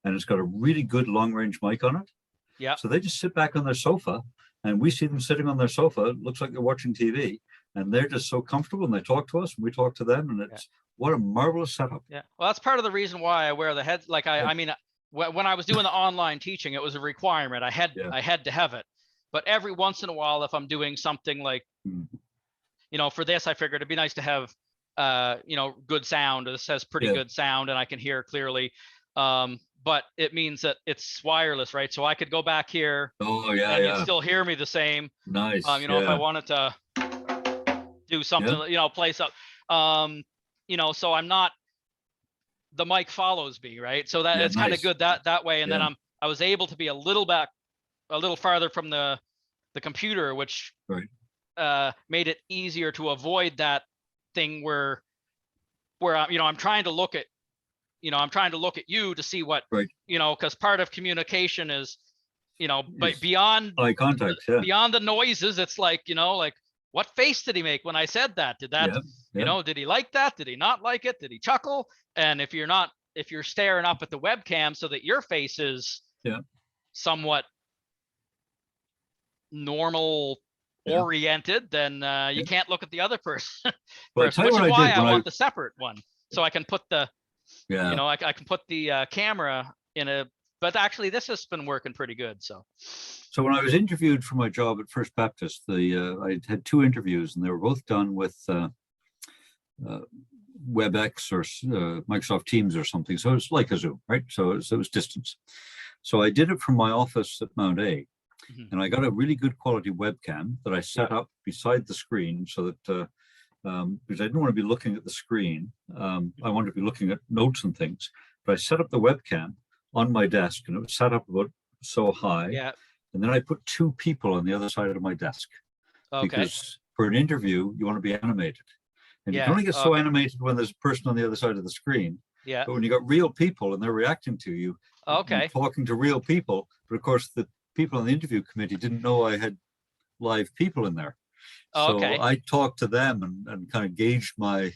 and it's got a really good long-range mic on it. Yeah. So they just sit back on their sofa, and we see them sitting on their sofa. It looks like they're watching TV, and they're just so comfortable, and they talk to us, and we talk to them, and it's what a marvelous setup. Yeah. Well, that's part of the reason why I wear the head. Like I mean, when I was doing the online teaching, it was a requirement. I had to have it. But every once in a while, if I'm doing something like, for this, I figured it'd be nice to have, good sound. This has pretty good sound, and I can hear clearly. But it means that it's wireless, right? So I could go back here. And you'd still hear me the same. Nice. If I wanted to do something, play something, so I'm not. The mic follows me, right? So that it's kind of good that way. And then I was able to be a little farther from the computer, which made it easier to avoid that thing where I'm trying to look at you to see what because part of communication is but beyond eye contact, beyond the noises, it's like what face did he make when I said that? Did that did he like that? Did he not like it? Did he chuckle? And if you're staring up at the webcam so that your face is somewhat normal oriented, then you can't look at the other person. Which is why I want the separate one, so I can put the I can put the camera in a. But actually, this has been working pretty good. So when I was interviewed for my job at First Baptist, I had 2 interviews, and they were both done with WebEx or Microsoft Teams or something. So it's like a Zoom, right? So it was distance. So I did it from my office at Mount A. And I got a really good quality webcam that I set up beside the screen so that, because I didn't want to be looking at the screen. I wanted to be looking at notes and things. But I set up the webcam on my desk, and it was set up about so high. Yeah. And then I put 2 people on the other side of my desk. Okay. Because for an interview, you want to be animated. And you can only get so animated when there's a person on the other side of the screen. Yeah. But when you got real people and they're reacting to you, you're talking to real people. But of course, the people on the interview committee didn't know I had live people in there. So I talked to them and kind of gauged my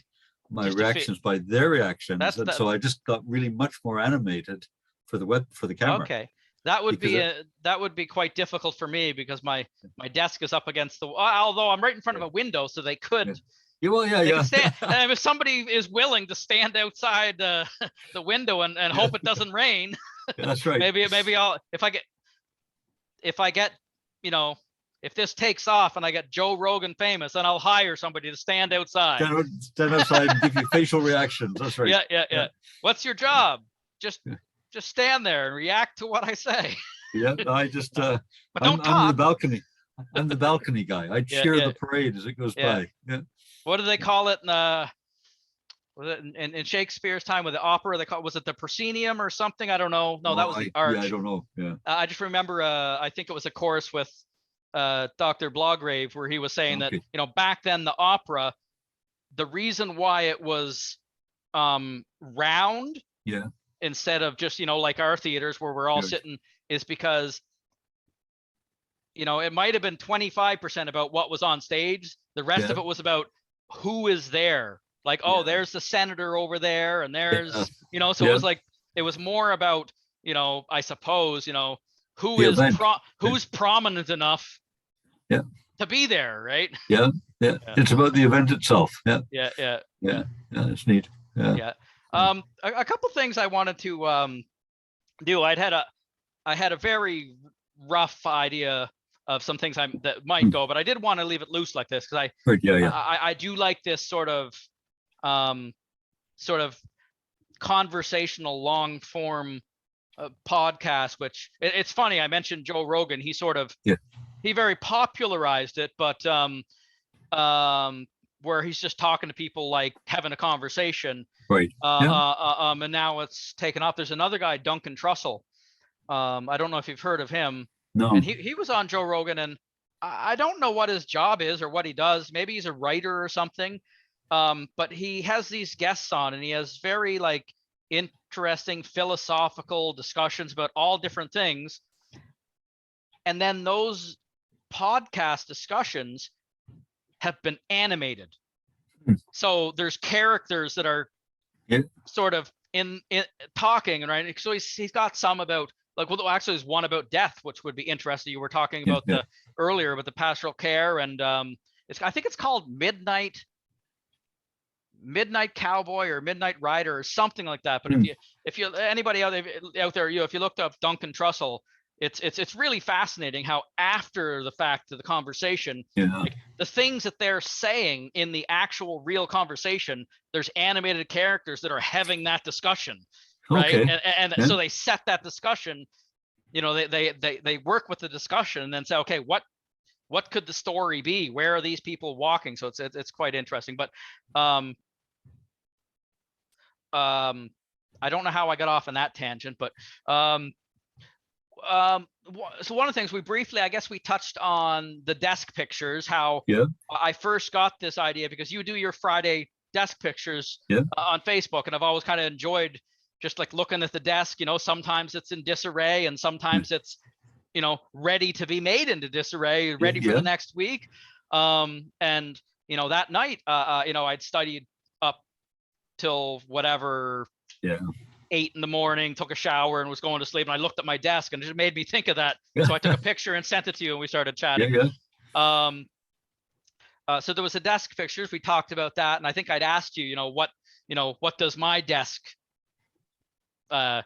reactions by their reactions. So I just got really much more animated for the camera. Okay. That would be that would be quite difficult for me because my desk is up against the, although I'm right in front of a window, so they could. Yeah, well, they could stand, and if somebody is willing to stand outside the window and hope it doesn't rain, that's right. maybe I'll, if I get, you know, if this takes off and I get Joe Rogan famous, then I'll hire somebody to stand outside. Stand outside and give you facial reactions. That's right. Yeah. What's your job? Just stand there and react to what I say. Yeah, I just but don't talk. I'm the balcony. I'm the balcony guy. I cheer the parade as it goes by. Yeah. What do they call it in Shakespeare's time with the opera? They call, was it the proscenium or something? I don't know. No, that was the arch. Yeah, I don't know. Yeah. I just remember. I think it was a chorus with Dr. Blograve where he was saying that, you know, back then the opera, the reason why it was round, instead of just, you know, like our theaters where we're all sitting, is because, you know, it might have been 25% about what was on stage. The rest of it was about who is there. Like, oh, there's the senator over there, and there's, you know, so it was like, it was more about, you know, I suppose, you know, who's prominent enough to be there, right? Yeah. It's about the event itself. Yeah, it's neat. A couple things I wanted to do. I had a very rough idea of some things that might go, but I did want to leave it loose like this because I do like this sort of conversational long form podcast, which it's funny. I mentioned Joe Rogan. He sort of he very popularized it, but where he's just talking to people, like having a conversation, right? And now it's taken off. There's another guy, Duncan Trussell. I don't know if you've heard of him. No. And he was on Joe Rogan, and I don't know what his job is or what he does. Maybe he's a writer or something. But he has these guests on, and he has very like interesting philosophical discussions about all different things. And then those podcast discussions have been animated. So there's characters that are sort of in talking, right? So he's got some about, like, well, actually there's one about death, which would be interesting. You were talking about earlier about the pastoral care, and I think it's called Midnight Cowboy or Midnight Rider or something like that. But if you anybody out there, if you looked up Duncan Trussell, it's really fascinating how after the fact of the conversation, like the things that they're saying in the actual real conversation, there's animated characters that are having that discussion, right? And so they set that discussion, you know, they work with the discussion and then say, okay, what could the story be? Where are these people walking? So it's quite interesting. But I don't know how I got off on that tangent, but so one of the things we briefly, I guess we touched on the desk pictures, how I first got this idea because you do your Friday desk pictures on Facebook, and I've always kind of enjoyed just like looking at the desk. You know, sometimes it's in disarray and sometimes it's, you know, ready to be made into disarray, ready for the next week. And, you know, that night, you know, I'd studied up till whatever, 8 in the morning, took a shower and was going to sleep. And I looked at my desk and it just made me think of that. So I took a picture and sent it to you and we started chatting. So there was the desk pictures. We talked about that. And I think I'd asked you, what does my desk, what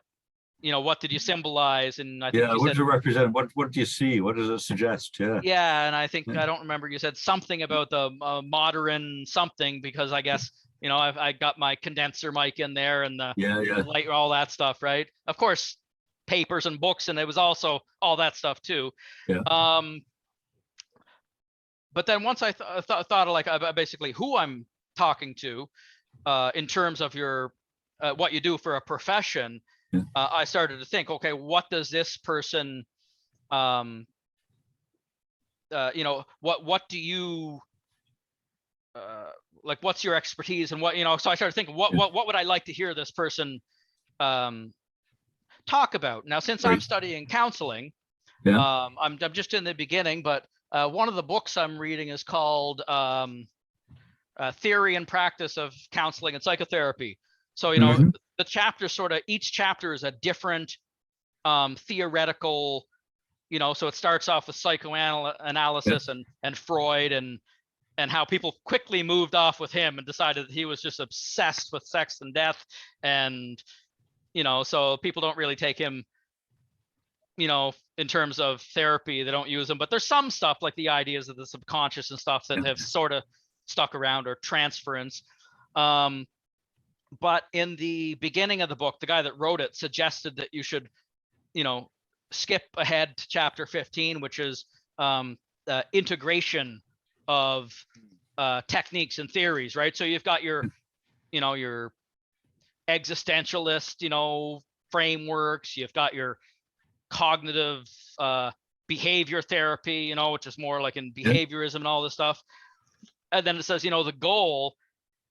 did you symbolize? And I think what does it represent? What do you see? What does it suggest? And I think, I don't remember, you said something about the modern something, because I guess, you know, I got my condenser mic in there and the light, all that stuff, right? Of course, papers and books, and it was also all that stuff too. But then once I thought of like basically who I'm talking to in terms of your what you do for a profession, I started to think, okay, what does this person, what do you like, what's your expertise and what, so I started thinking, what would I like to hear this person talk about? Now, since I'm studying counseling, I'm just in the beginning, but one of the books I'm reading is called Theory and Practice of Counseling and Psychotherapy. So, the chapter each chapter is a different theoretical, you know, so it starts off with psychoanalysis and Freud and how people quickly moved off with him and decided that he was just obsessed with sex and death. And, you know, so people don't really take him, you know, in terms of therapy, they don't use him, but there's some stuff like the ideas of the subconscious and stuff that have sort of stuck around, or transference. But in the beginning of the book, the guy that wrote it suggested that you should, you know, skip ahead to chapter 15, which is integration of techniques and theories, right? So you've got your, you know, your existentialist, you know, frameworks, you've got your cognitive behavior therapy, you know, which is more like in behaviorism and all this stuff. And then it says, you know, the goal,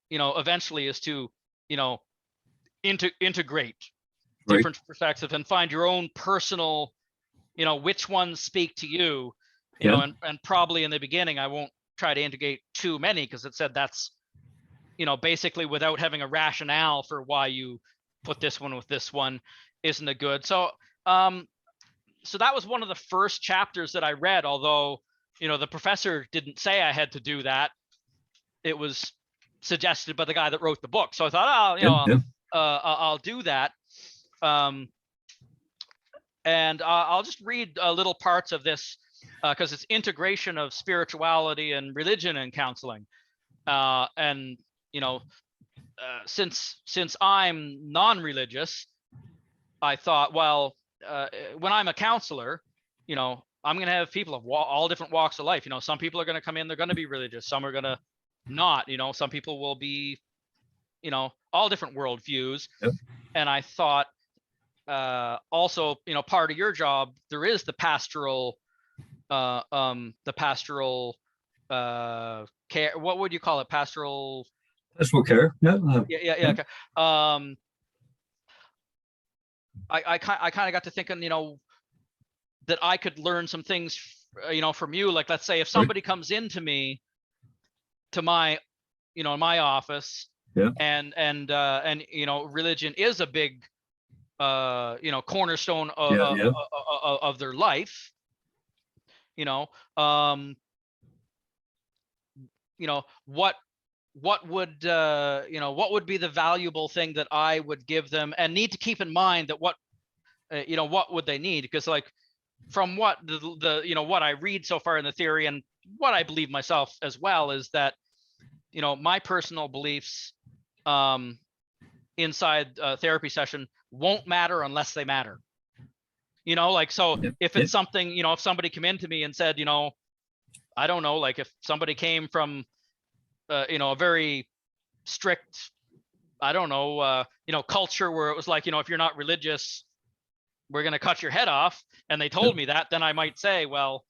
you know, eventually is to, you know, integrate different perspectives and find your own personal, you know, which ones speak to you, you know, and probably in the beginning, I won't try to integrate too many, because it said that's, you know, basically without having a rationale for why you put this one with this one isn't a good. So, so that was one of the first chapters that I read, although, you know, the professor didn't say I had to do that. It was suggested by the guy that wrote the book. So I thought, oh, you know, I'll do that. And I'll just read little parts of this because it's integration of spirituality and religion and counseling. And, you know, since I'm non-religious, I thought, well, when I'm a counselor, you know, I'm going to have people of all different walks of life. You know, some people are going to come in, they're going to be religious. Some are going to not, you know, some people will be, you know, all different worldviews. And I thought, also, you know, part of your job, there is the pastoral care. What would you call it? Pastoral care. Okay. I kind of got to thinking, you know, that I could learn some things, you know, from you. Like, let's say if somebody comes into me, to my, you know, my office, and you know, religion is a big, you know, cornerstone of their life, you know, what would, you know, what would be the valuable thing that I would give them, and need to keep in mind that what, you know, what would they need? Because, like, from what the you know, what I read so far in the theory, and what I believe myself as well, is that, you know, my personal beliefs inside a therapy session won't matter unless they matter. You know, like, so if it's something, you know, if somebody came into me and said, you know, I don't know, like if somebody came from, you know, a very strict, I don't know, you know, culture where it was like, you know, if you're not religious, we're going to cut your head off. And they told me that, then I might say, well,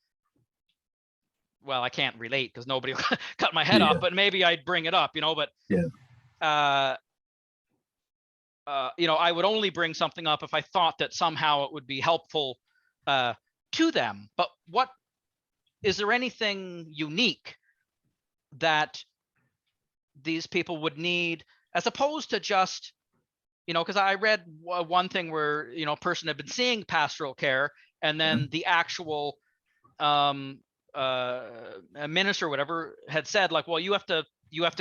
I can't relate because nobody will cut my head off, but maybe I'd bring it up, you know, but, you know, I would only bring something up if I thought that somehow it would be helpful to them. But what, is there anything unique that these people would need, as opposed to just, you know, because I read one thing where, you know, a person had been seeing pastoral care, and then the actual a minister or whatever had said, like, well, you have to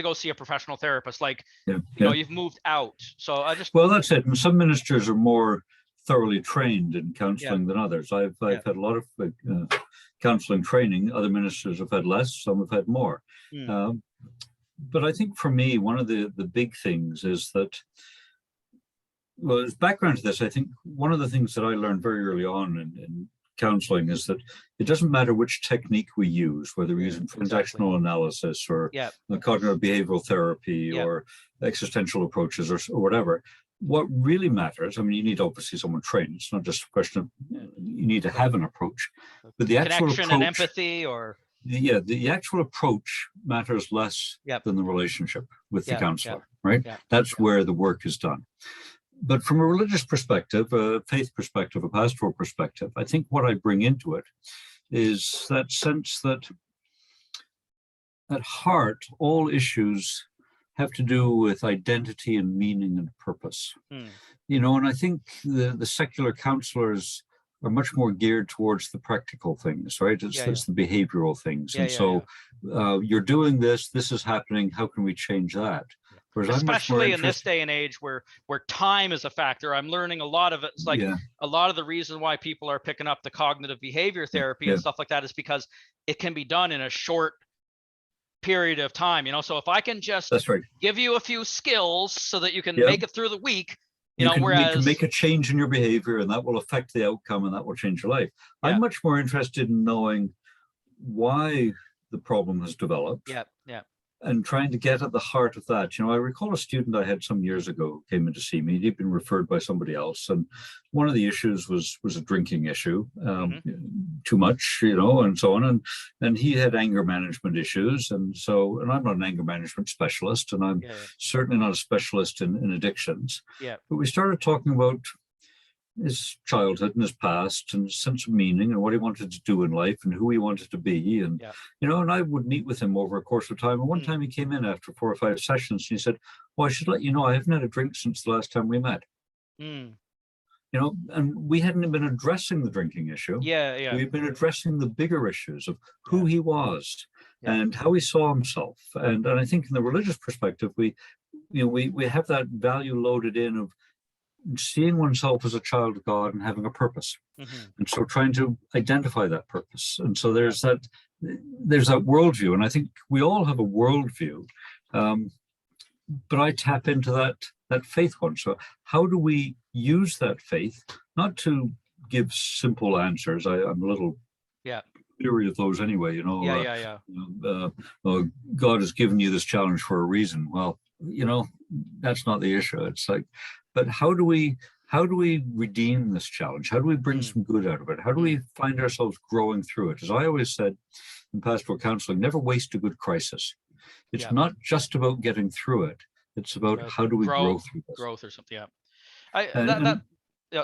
go see a professional therapist, like, you know, you've moved out. So I just, well, that's it. And some ministers are more thoroughly trained in counseling than others. I've had a lot of counseling training. Other ministers have had less, some have had more. But I think for me, one of the big things is that, well, as background to this, I think one of the things that I learned very early on in counseling is that it doesn't matter which technique we use, whether we're using transactional analysis or cognitive behavioral therapy or existential approaches or whatever. What really matters, I mean, you need obviously someone trained. It's not just a question of, you need to have an approach, but the actual connection approach, and empathy, or the actual approach matters less than the relationship with the counselor, right? That's where the work is done. But from a religious perspective, a faith perspective, a pastoral perspective, I think what I bring into it is that sense that at heart, all issues have to do with identity and meaning and purpose. you know, and I think the secular counselors are much more geared towards the practical things, right? It's the behavioral things. And so you're doing this, this is happening, how can we change that? Whereas especially in this day and age where time is a factor. I'm learning a lot of it. It's like a lot of the reason why people are picking up the cognitive behavior therapy and stuff like that is because it can be done in a short period of time, you know. So if I can just give you a few skills so that you can make it through the week, you know, you can make a change in your behavior, and that will affect the outcome, and that will change your life. I'm much more interested in knowing why the problem has developed. And trying to get at the heart of that. You know, I recall a student I had some years ago came in to see me. He'd been referred by somebody else, and one of the issues was a drinking issue, too much, you know, and so on. And he had anger management issues, and I'm not an anger management specialist, and I'm certainly not a specialist in addictions. But we started talking about his childhood and his past and his sense of meaning and what he wanted to do in life and who he wanted to be. And, you know, and I would meet with him over a course of time. And one time he came in after 4 or 5 sessions and he said, well, I should let you know, I haven't had a drink since the last time we met. You know, and we hadn't been addressing the drinking issue. We've been addressing the bigger issues of who he was and how he saw himself. And I think in the religious perspective, we have that value loaded in of seeing oneself as a child of God and having a purpose, and so trying to identify that purpose. And so there's that worldview, and I think we all have a worldview, but I tap into that faith one. So how do we use that faith, not to give simple answers? I'm a little leery of those anyway, you know. God has given you this challenge for a reason. Well, you know, that's not the issue. It's like, but how do we redeem this challenge? How do we bring some good out of it? How do we find ourselves growing through it? As I always said in pastoral counseling, never waste a good crisis. It's not just about getting through it. It's about how do we grow through this. Growth or something.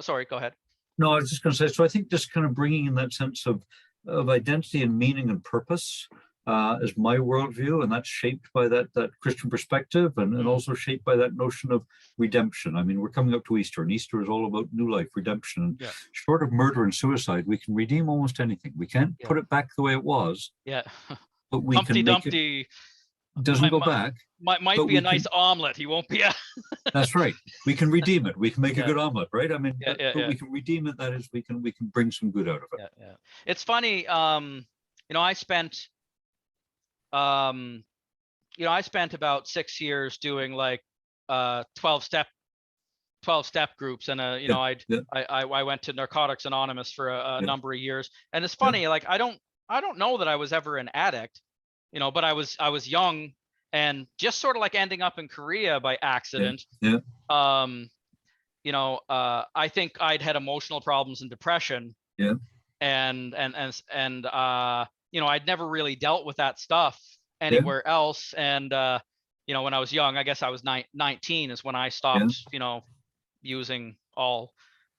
Sorry, go ahead. No, I was just going to say, so I think just kind of bringing in that sense of identity and meaning and purpose as my worldview, and that's shaped by that Christian perspective, and also shaped by that notion of redemption. I mean, we're coming up to Easter, and Easter is all about new life, redemption. And short of murder and suicide, we can redeem almost anything. We can't put it back the way it was. But we Humpty can make Dumpty it doesn't go back. Might be a nice omelet. He won't be a. That's right. We can redeem it. We can make a good omelet, right? I mean, but we can redeem it. That is, we can bring some good out of it. It's funny. You know, I spent about 6 years doing like 12-step groups, and I went to Narcotics Anonymous for a number of years. And it's funny, like I don't know that I was ever an addict, you know, but I was young and just sort of like ending up in Korea by accident. You know, I think I'd had emotional problems and depression. And you know, I'd never really dealt with that stuff anywhere else. And, you know, when I was young, I guess I was 19 is when I stopped, you know, using all,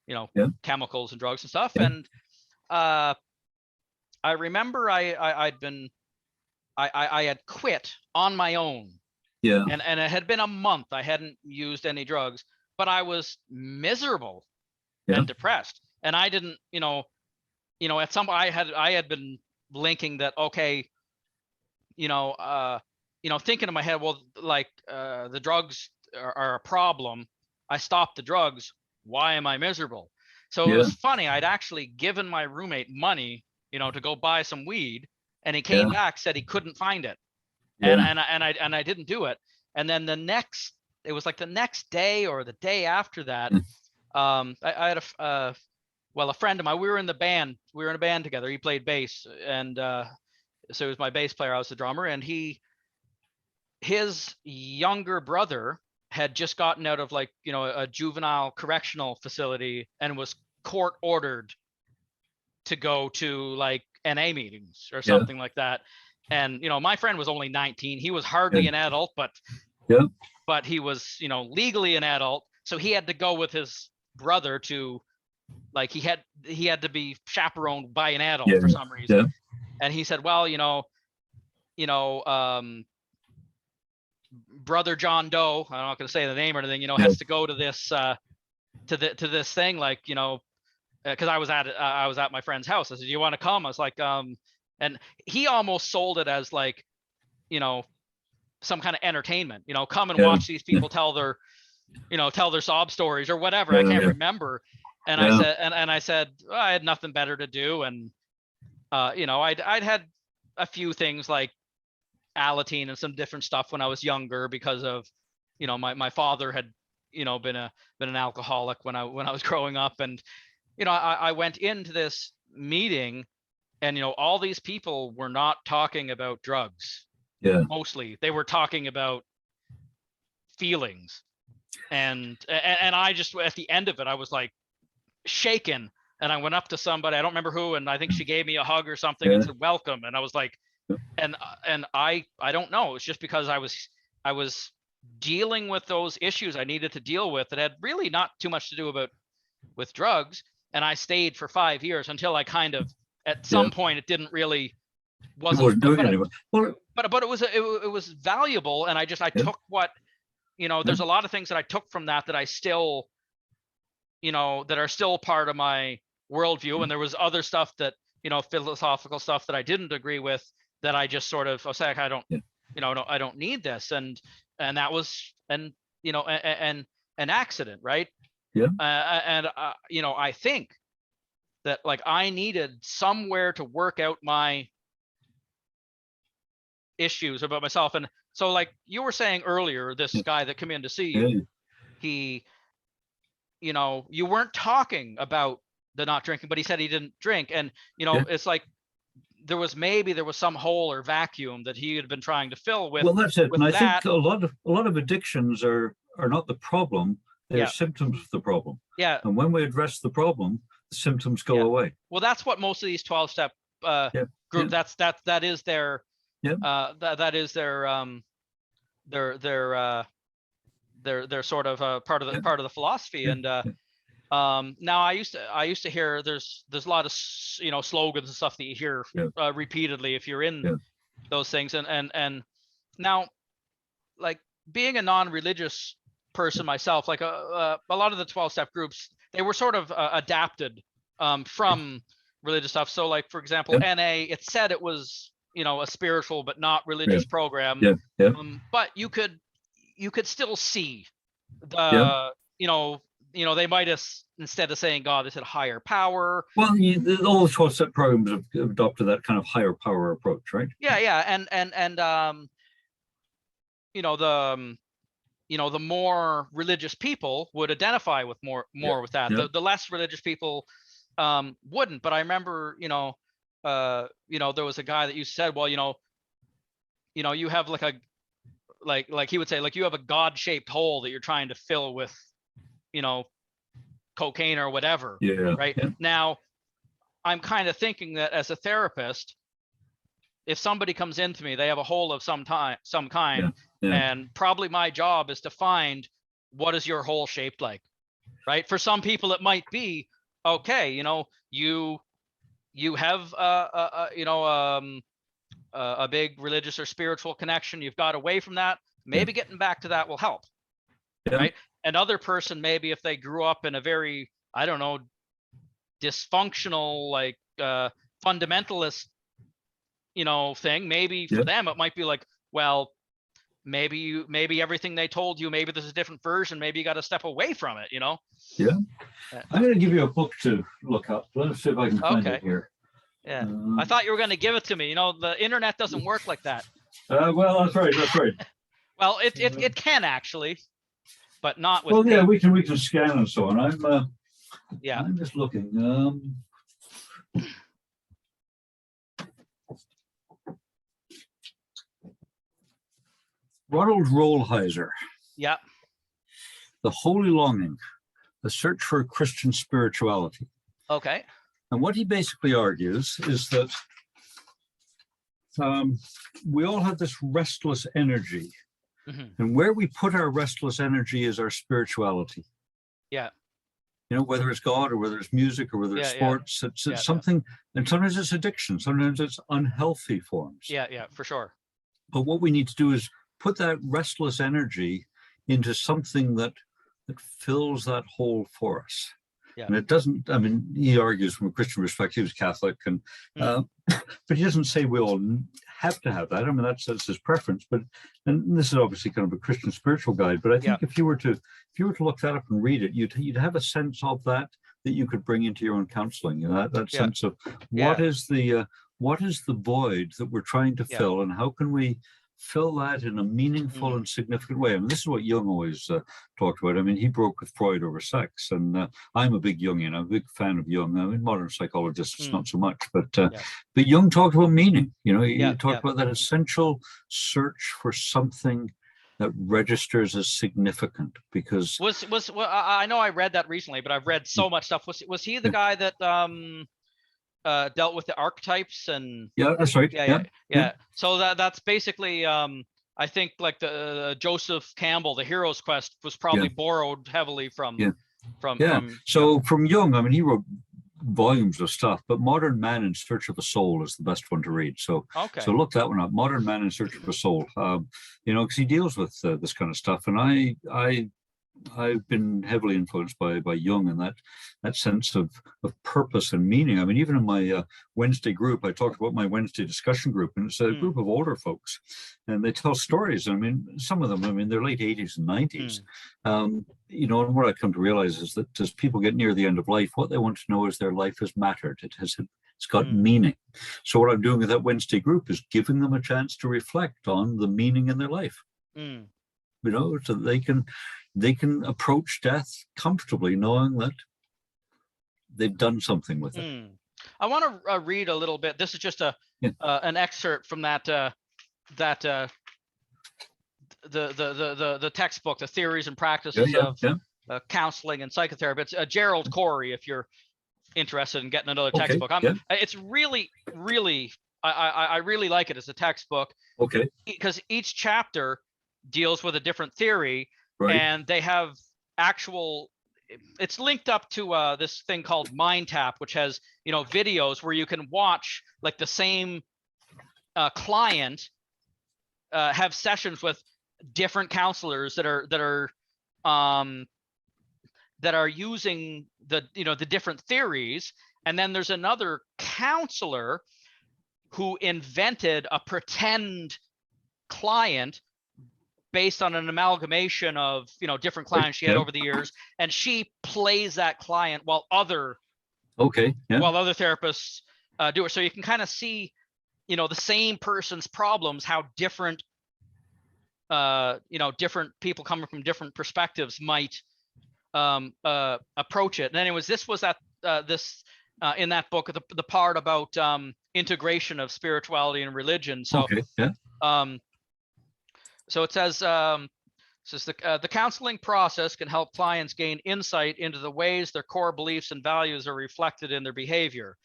you know, chemicals and drugs and stuff. And I remember I had quit on my own. And it had been a month. I hadn't used any drugs, but I was miserable and depressed. And I didn't, you know, at some, I had been linking that, okay, you know, thinking in my head, well, like the drugs are a problem. I stopped the drugs. Why am I miserable? So it was funny. I'd actually given my roommate money, you know, to go buy some weed, and he came back, said he couldn't find it, and I didn't do it. And then it was like the next day or the day after that, I had a friend of mine. We were in a band together. He played bass, and so he was my bass player. I was the drummer, and his younger brother had just gotten out of, like, you know, a juvenile correctional facility and was court ordered to go to like NA meetings or something like that. And, you know, my friend was only 19. He was hardly an adult, but he was, you know, legally an adult. So he had to go with his brother to, like, he had to be chaperoned by an adult for some reason. And he said, well, brother John Doe, I'm not going to say the name or anything, you know, has to go to this to this thing, like, you know, because I was at my friend's house. I said, "Do you want to come?" I was like, and he almost sold it as like, you know, some kind of entertainment, you know, come and watch these people tell their, you know, tell their sob stories or whatever. I can't remember. And I said, and I said, well, I had nothing better to do. And, you know, I'd had a few things like Alateen and some different stuff when I was younger because of, you know, my father had, you know, been an alcoholic when I was growing up. And, you know, I went into this meeting and, you know, all these people were not talking about drugs. Yeah. Mostly they were talking about feelings. And I just, at the end of it, I was like shaken. And I went up to somebody, I don't remember who, and I think she gave me a hug or something and said, "Welcome." And I was like, and I don't know. It's just because I was dealing with those issues I needed to deal with that had really not too much to do with drugs. And I stayed for 5 years until I kind of, at some point, it didn't really, wasn't doing it anymore. But it was valuable. And I took what, you know, there's a lot of things that I took from that I still, you know, that are still part of my worldview. And there was other stuff that, you know, philosophical stuff that I didn't agree with, that I just sort of, I was like, I don't, you know, I don't need this. And that was, and, you know, and an accident, right? Yeah. You know, I think that like I needed somewhere to work out my issues about myself. And so like you were saying earlier, this guy that came in to see you, he, you know, you weren't talking about the not drinking, but he said he didn't drink. And, you know, it's like, there was some hole or vacuum that he had been trying to fill with. Well, that's it. And I think a lot of addictions are not the problem. They're symptoms of the problem. Yeah. And when we address the problem, the symptoms go away. Well, that's what most of these 12-step group, that is their, that is their sort of part of the philosophy. And now I used to hear there's a lot of, you know, slogans and stuff that you hear repeatedly if you're in those things. And now, like, being a non-religious person myself, like a lot of the 12-step groups, they were sort of adapted from religious stuff. So like, for example, NA, it said it was, you know, a spiritual but not religious program. But you could still see the, you know, they might have, instead of saying God, they said higher power. Well, all the 12-step programs have adopted that kind of higher power approach, right? Yeah. And you know, the more religious people would identify with more with that. The less religious people wouldn't. But I remember, you know, there was a guy that you said, well, you know, you have like a, like he would say, like, you have a God-shaped hole that you're trying to fill with, you know, cocaine or whatever. Right. Now, I'm kind of thinking that as a therapist, if somebody comes into me, they have a hole of some kind, and probably my job is to find, what is your hole shaped like, right? For some people, it might be, okay, you know, you have a big religious or spiritual connection. You've got away from that. Maybe getting back to that will help, right? Another person, maybe if they grew up in a very, I don't know, dysfunctional, like fundamentalist, you know, thing, maybe for them it might be like, well, maybe everything they told you, maybe there's a different version, maybe you got to step away from it, you know. I'm going to give you a book to look up. Let's see if I can find it here. I thought you were going to give it to me. You know, the internet doesn't work like that. Well, that's right. Well, it can actually, but not with. Well, we can scan and so on. I'm just looking. Ronald Rolheiser. The Holy Longing, the Search for Christian Spirituality. Okay. And what he basically argues is that we all have this restless energy. And where we put our restless energy is our spirituality. You know, whether it's God or whether it's music or whether it's sports, it's something, and sometimes it's addiction, sometimes it's unhealthy forms. For sure. But what we need to do is put that restless energy into something that that fills that hole for us. Yeah. And it doesn't, I mean, he argues from a Christian perspective, he was Catholic, and but he doesn't say we all have to have that. I mean, that's his preference, but, and this is obviously kind of a Christian spiritual guide, but I think if you were to look that up and read it, you'd have a sense of that you could bring into your own counseling, you know, that sense of what is the void that we're trying to fill, and how can we fill that in a meaningful and significant way. I mean, this is what Jung always talked about. I mean, he broke with Freud over sex, and I'm a big Jungian. I'm a big fan of Jung. I mean, modern psychologists not so much, but Jung talked about meaning. You know, he talked about that essential search for something that registers as significant. Because well, I know I read that recently, but I've read so much stuff. Was he the guy that dealt with the archetypes? And that's right. Yeah. So that's basically I think like the Joseph Campbell, the Hero's Quest, was probably borrowed heavily from from Jung. I mean, he wrote volumes of stuff, but Modern Man in Search of a Soul is the best one to read. So look that one up. Modern Man in Search of a Soul. You know, because he deals with this kind of stuff, and I've been heavily influenced by Jung and that sense of purpose and meaning. I mean, even in my Wednesday group, I talked about my Wednesday discussion group, and it's a group of older folks, and they tell stories. I mean, some of them, I mean, they're late 80s and 90s. You know, and what I come to realize is that as people get near the end of life, what they want to know is their life has mattered. It's got meaning. So what I'm doing with that Wednesday group is giving them a chance to reflect on the meaning in their life. You know, so that they can approach death comfortably, knowing that they've done something with it. I want to read a little bit. This is just an excerpt from that the textbook, The Theories and Practices of Counseling and Psychotherapy. It's Gerald Corey, if you're interested in getting another textbook. It's really, really, I really like it as a textbook. Because each chapter deals with a different theory. And they have it's linked up to this thing called Mind Tap, which has, you know, videos where you can watch like the same client have sessions with different counselors that are using the different theories. And then there's another counselor who invented a pretend client based on an amalgamation of, you know, different clients she had over the years, and she plays that client while other therapists do it. So you can kind of see, you know, the same person's problems, how different different people coming from different perspectives might approach it. And anyways, this was in that book, the part about integration of spirituality and religion. So so it says, the counseling process can help clients gain insight into the ways their core beliefs and values are reflected in their behavior.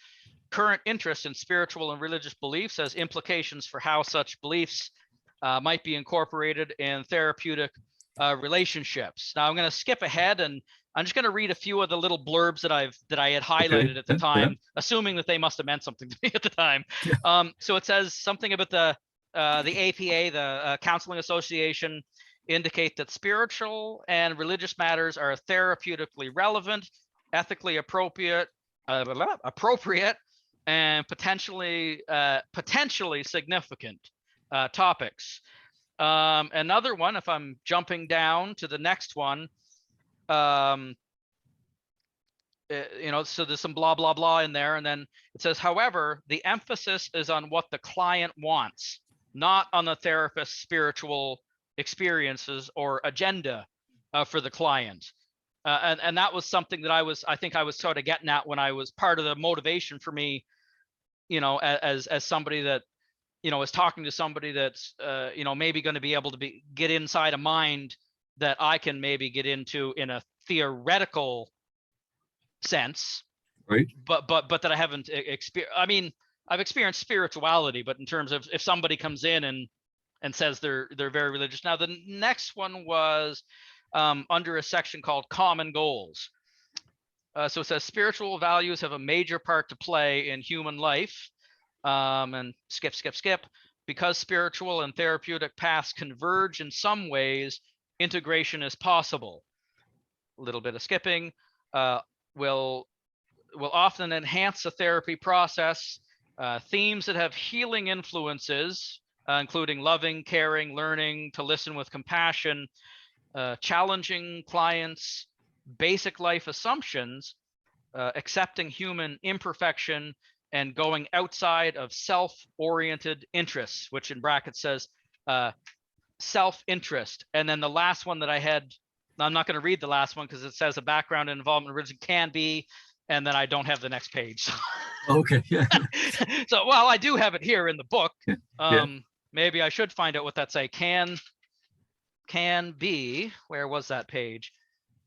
Current interest in spiritual and religious beliefs has implications for how such beliefs might be incorporated in therapeutic relationships. Now I'm going to skip ahead, and I'm just going to read a few of the little blurbs that I had highlighted at the time, assuming that they must have meant something to me at the time. So it says something about the APA, the Counseling Association, indicate that spiritual and religious matters are therapeutically relevant, ethically appropriate, and potentially significant topics. Another one, if I'm jumping down to the next one, so there's some blah, blah, blah in there. And then it says, however, the emphasis is on what the client wants, not on the therapist's spiritual experiences or agenda for the client. And that was something that I think I was sort of getting at when I was part of the motivation for me, as somebody that, is talking to somebody that's, maybe going to be able to get inside a mind that I can maybe get into in a theoretical sense, right? But that I haven't experienced. I mean, I've experienced spirituality, but in terms of if somebody comes in and says they're very religious. Now, the next one was under a section called Common Goals. So it says spiritual values have a major part to play in human life. And skip. Because spiritual and therapeutic paths converge in some ways, integration is possible. little bit of skipping, will often enhance the therapy process. Themes that have healing influences, including loving, caring, learning to listen with compassion, challenging clients' basic life assumptions, accepting human imperfection, and going outside of self-oriented interests, which in brackets says self-interest. And then the last one that I had, I'm not going to read the last one because it says a background and involvement in religion can be, and then I don't have the next page. Okay. Yeah. So, well, I do have it here in the book. Yeah. Maybe I should find out what that say. Can be, where was that page?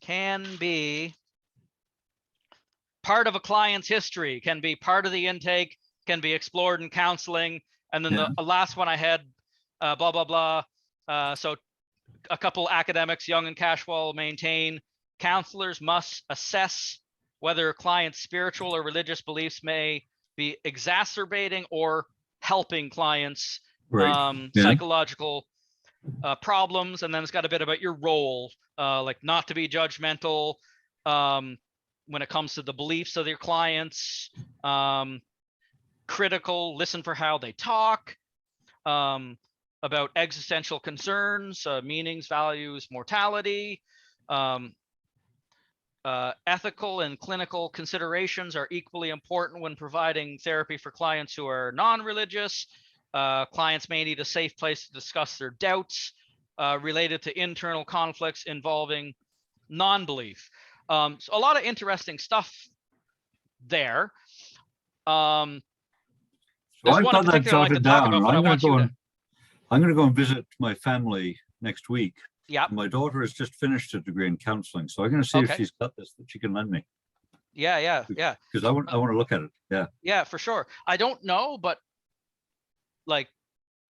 Can be part of a client's history, can be part of the intake, can be explored in counseling. And then the last one I had, blah, blah, blah. So a couple academics, Young and Cashwell, maintain counselors must assess whether a client's spiritual or religious beliefs may be exacerbating or helping clients' psychological problems. And then it's got a bit about your role, like not to be judgmental when it comes to the beliefs of your clients, critical, listen for how they talk, about existential concerns, meanings, values, mortality. Ethical and clinical considerations are equally important when providing therapy for clients who are non-religious. Clients may need a safe place to discuss their doubts related to internal conflicts involving non-belief. So a lot of interesting stuff there. So I've got that jotted down. I'm going to go and visit my family next week. Yeah. My daughter has just finished a degree in counseling, so I'm going to see if she's got this that she can lend me. Yeah. Because I want to look at it. Yeah. Yeah, for sure. I don't know, but like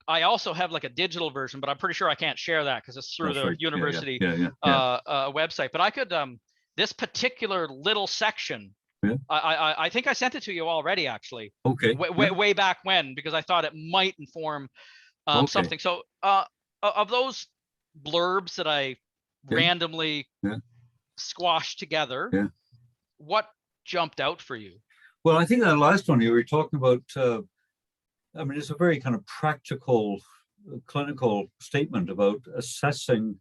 I also have like a digital version, but I'm pretty sure I can't share that because it's through the university website. But I could this particular little section. Yeah. I think I sent it to you already, actually. Okay. Way back when, because I thought it might inform something. So of those blurbs that I randomly squashed together, what jumped out for you? Well, I think that last one you were talking about, I mean, it's a very kind of practical, clinical statement about assessing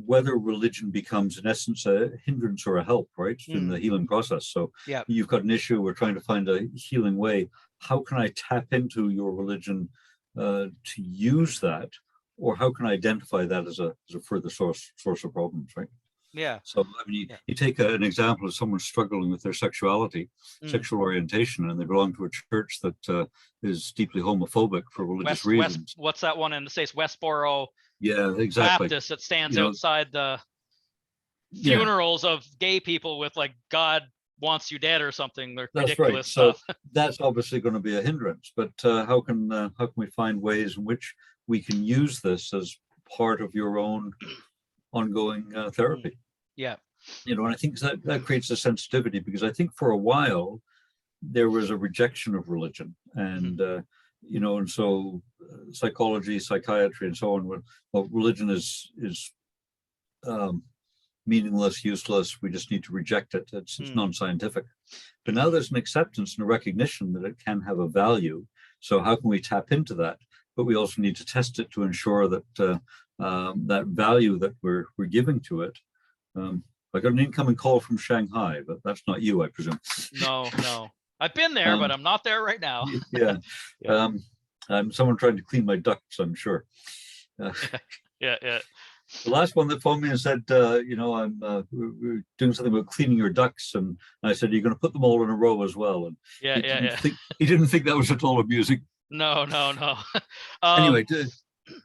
whether religion becomes, in essence, a hindrance or a help, right, in the healing process. So you've got an issue, we're trying to find a healing way. How can I tap into your religion to use that? Or how can I identify that as a further source of problems, right? Yeah. So I mean, you take an example of someone struggling with their sexuality, sexual orientation, and they belong to a church that is deeply homophobic for religious reasons. What's that one in the States? Westboro. Yeah, exactly. Baptist that stands outside the funerals of gay people with like "God wants you dead" or something. They're ridiculous stuff. So that's obviously going to be a hindrance. But how can we find ways in which we can use this as part of your own ongoing therapy? Yeah. And I think that creates a sensitivity, because I think for a while there was a rejection of religion, and and so psychology, psychiatry, and so on. Well, religion is meaningless, useless. We just need to reject it. It's non-scientific. But now there's an acceptance and a recognition that it can have a value. So how can we tap into that? But we also need to test it to ensure that that value that we're giving to it. I got an incoming call from Shanghai, but that's not you, I presume. No. I've been there, but I'm not there right now. Yeah. I'm someone trying to clean my ducts, I'm sure. Yeah. The last one that phoned me and said, we're doing something about cleaning your ducts, and I said, you're going to put them all in a row as well. And he didn't think that was at all amusing. No. Anyway, to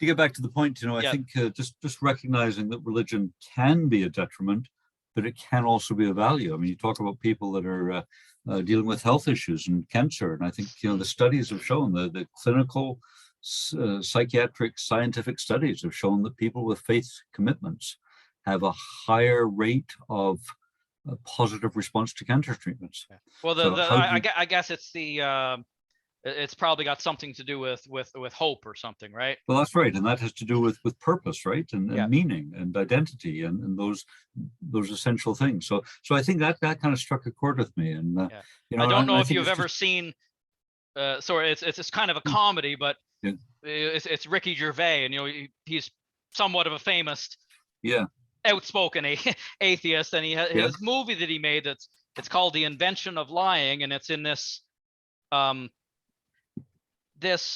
get back to the point, I think just recognizing that religion can be a detriment, but it can also be a value. I mean, you talk about people that are dealing with health issues and cancer, and I think the studies have shown the clinical, psychiatric, scientific studies have shown that people with faith commitments have a higher rate of positive response to cancer treatments. Well, I guess it's the it's probably got something to do with hope or something, right? Well, that's right, and that has to do with purpose, right, and Yeah. meaning and identity and those essential things. So I think that kind of struck a chord with me, and Yeah. you know, I don't and know I if think you've it's ever just, seen. Sorry, it's kind of a comedy, but yeah, it's Ricky Gervais, and you know he's somewhat of a famous, yeah, outspoken atheist, and yeah, his movie that he made, it's called The Invention of Lying, and it's in this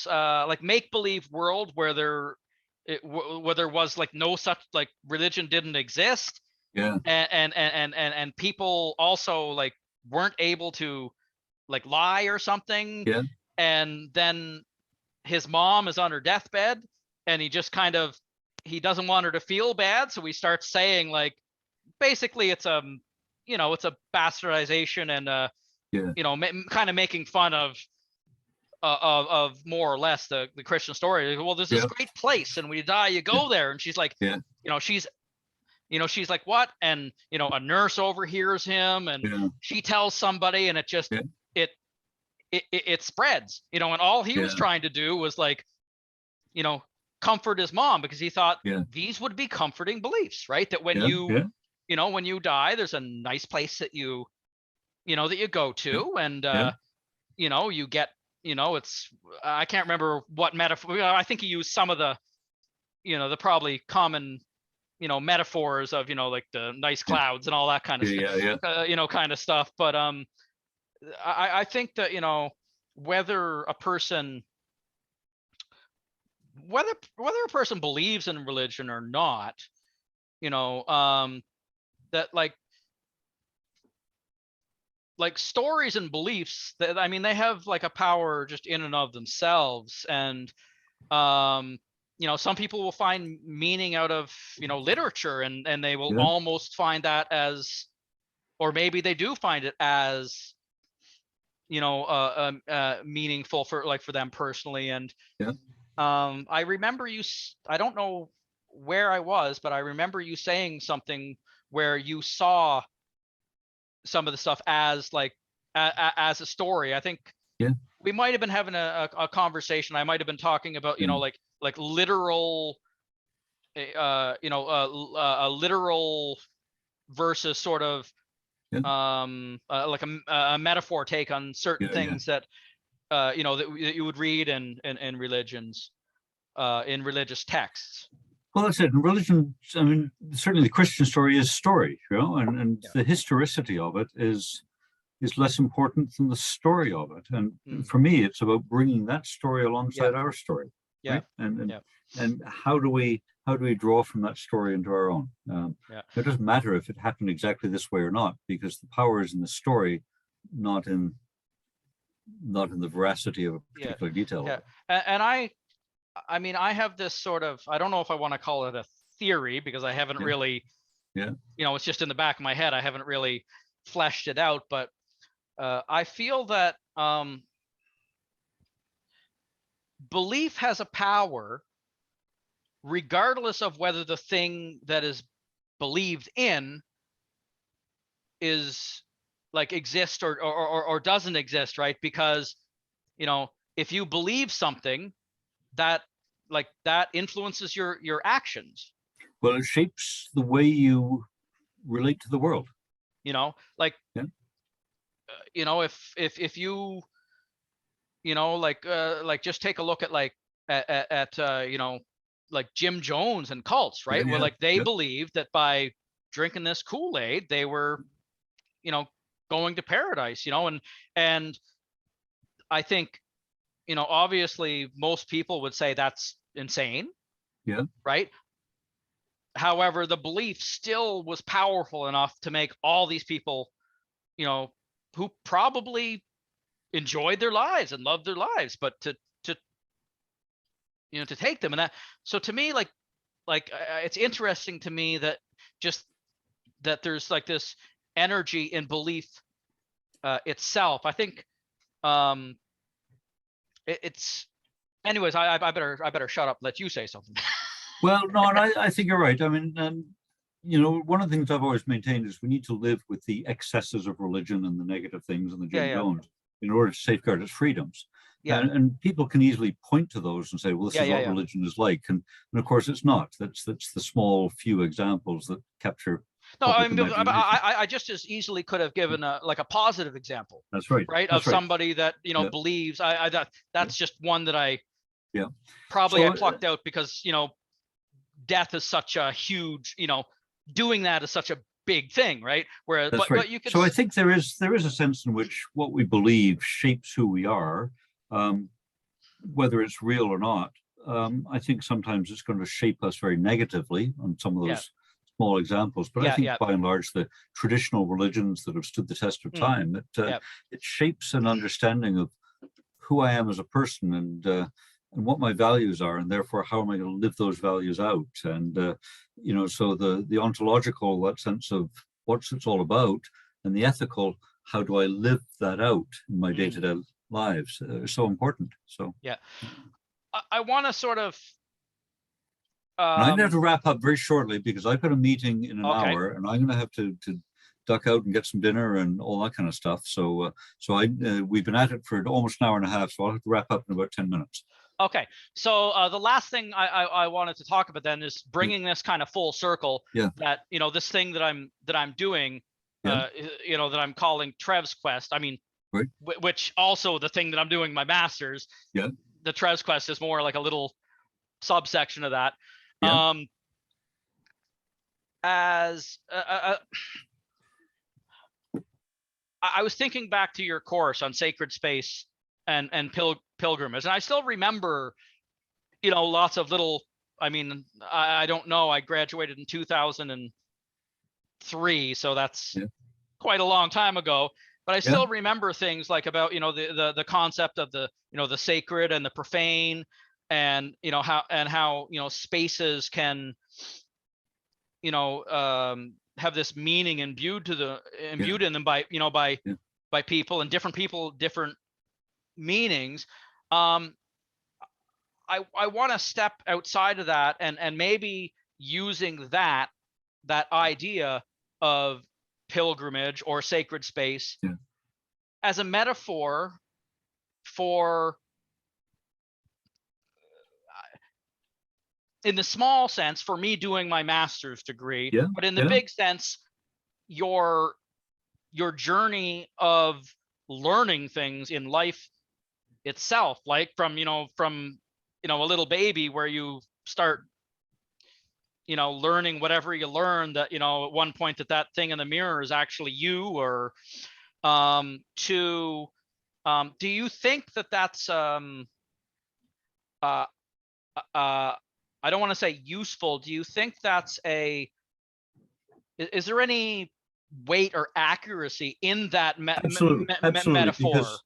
like make-believe world where there was like no such, like, religion didn't exist, yeah, and people also like weren't able to like lie or something, yeah, and then his mom is on her deathbed, and he doesn't want her to feel bad, so he starts saying, like, basically it's it's a bastardization, and yeah, kind of making fun of more or less the Christian story. Well, there's this yeah, great place, and when you die you yeah, go there, and she's like, yeah, she's like, what? And a nurse overhears him, and yeah, she tells somebody, and yeah, it spreads, and all he was yeah, trying to do was, like, comfort his mom, because he thought yeah, these would be comforting beliefs, right? That when yeah, yeah, when you die, there's a nice place that that you go yeah, to, and yeah, you get, it's, I can't remember what metaphor. I think he used some of the the probably common metaphors of like the nice yeah, clouds and all that kind of yeah, stuff, yeah, yeah, kind of stuff. But I think that whether a person whether a person believes in religion or not, that like stories and beliefs, that, I mean, they have like a power just in and of themselves. And some people will find meaning out of literature, and they will yeah, almost find that as, or maybe they do find it as meaningful for them personally. And yeah. I remember I don't know where I was, but I remember you saying something where you saw some of the stuff as like as a story. I think Yeah. we might have been having a conversation. I might have been talking about Yeah. like literal, a literal versus sort of Yeah. like a metaphor take on certain Yeah. Yeah. things that that you would read in religions, in religious texts. Well, that's it. In religion, I mean, certainly the Christian story is story, and Yeah. the historicity of it is less important than the story of it. And Mm. for me, it's about bringing that story Yeah. alongside our story, Yeah. right? And Yeah. and how do we draw from that story into our own? Yeah. It doesn't matter if it happened exactly this way or not, because the power is in the story, not in the veracity of a Yeah. particular detail of Yeah. it. And I mean, I have this sort of, I don't know if I want to call it a theory, because I haven't Yeah. really, Yeah. it's just in the back of my head. I haven't really fleshed it out, but I feel that belief has a power regardless of whether the thing that is believed in is like exists or doesn't exist, right? Because if you believe something, that influences your actions. Well, it shapes the way you relate to the world. Like, Yeah. If you like just take a look at like at like Jim Jones and cults, right? Yeah. Where Yeah. like they Yeah. believed that by drinking this Kool-Aid they were going to paradise, and I think obviously most people would say that's insane. Yeah. Right. However, the belief still was powerful enough to make all these people, who probably enjoyed their lives and loved their lives, but to to take them. And that, so to me, like it's interesting to me that just that there's like this energy in belief itself. I think it's anyways. I better shut up. Let you say something. Well, no, and I think you're right. I mean, one of the things I've always maintained is we need to live with the excesses of religion and the negative things and the Jim Yeah. Jones in order to safeguard its freedoms. And people can easily point to those and say, well, this is what religion is like. And of course, it's not. That's the small few examples that capture. No, I mean, I just as easily could have given a positive example. That's right. Right. That's of somebody that, believes. That's just one that I probably I plucked out because, death is such a huge, doing that is such a big thing, right? Whereas, but you can. So I think there is a sense in which what we believe shapes who we are, whether it's real or not. I think sometimes it's going to shape us very negatively on some of those small examples. But I think by and large, the traditional religions that have stood the test of time, it shapes an understanding of who I am as a person and what my values are, and therefore how am I going to live those values out? And so the ontological, that sense of what's it's all about, and the ethical, how do I live that out in my day-to-day lives, are so important. So I want to sort of. I'm going to have to wrap up very shortly because I've got a meeting in an hour, and I'm going to have to duck out and get some dinner and all that kind of stuff. So we've been at it for almost an hour and a half, so I'll have to wrap up in about 10 minutes. Okay, so the last thing I wanted to talk about then is bringing this kind of full circle. That this thing that I'm doing, that I'm calling Trev's Quest. I mean, which also the thing that I'm doing my master's. The Trev's Quest is more like a little subsection of that. I was thinking back to your course on sacred space and pilgrimage, and I still remember, lots of little. I mean, I don't know. I graduated in 2003, so that's quite a long time ago. But I still remember things like about the concept of the the sacred and the profane, and how spaces can have this meaning imbued in them by by people, and different people, different meanings. I want to step outside of that and maybe using that idea of pilgrimage or sacred space as a metaphor for, in the small sense, for me doing my master's degree, but in the big sense, your journey of learning things in life itself, like from a little baby where you start learning whatever you learn, that at one point that thing in the mirror is actually you, or do you think that's I don't want to say useful. Do you think that's is there any weight or accuracy in that absolutely, metaphor? Because,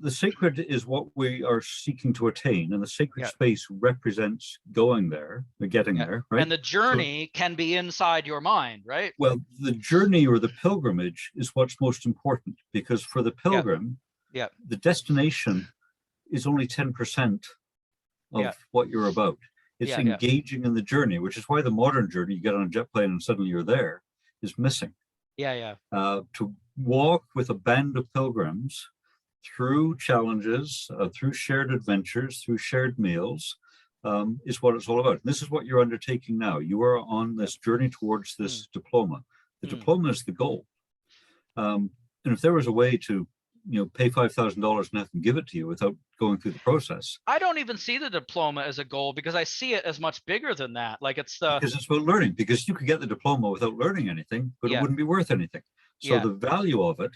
the sacred is what we are seeking to attain, and the sacred space represents going there, or getting there, right? And the journey can be inside your mind, right? Well, the journey or the pilgrimage is what's most important, because for the pilgrim, the destination is only 10% of what you're about. It's engaging in the journey, which is why the modern journey, you get on a jet plane and suddenly you're there, is missing. To walk with a band of pilgrims through challenges, through shared adventures, through shared meals, is what it's all about. And this is what you're undertaking now. You are on this journey towards this diploma. The diploma is the goal. And if there was a way to pay $5,000 and have them give it to you without going through the process. I don't even see the diploma as a goal, because I see it as much bigger than that. Like because it's about learning, because you could get the diploma without learning anything, but it wouldn't be worth anything. So the value of it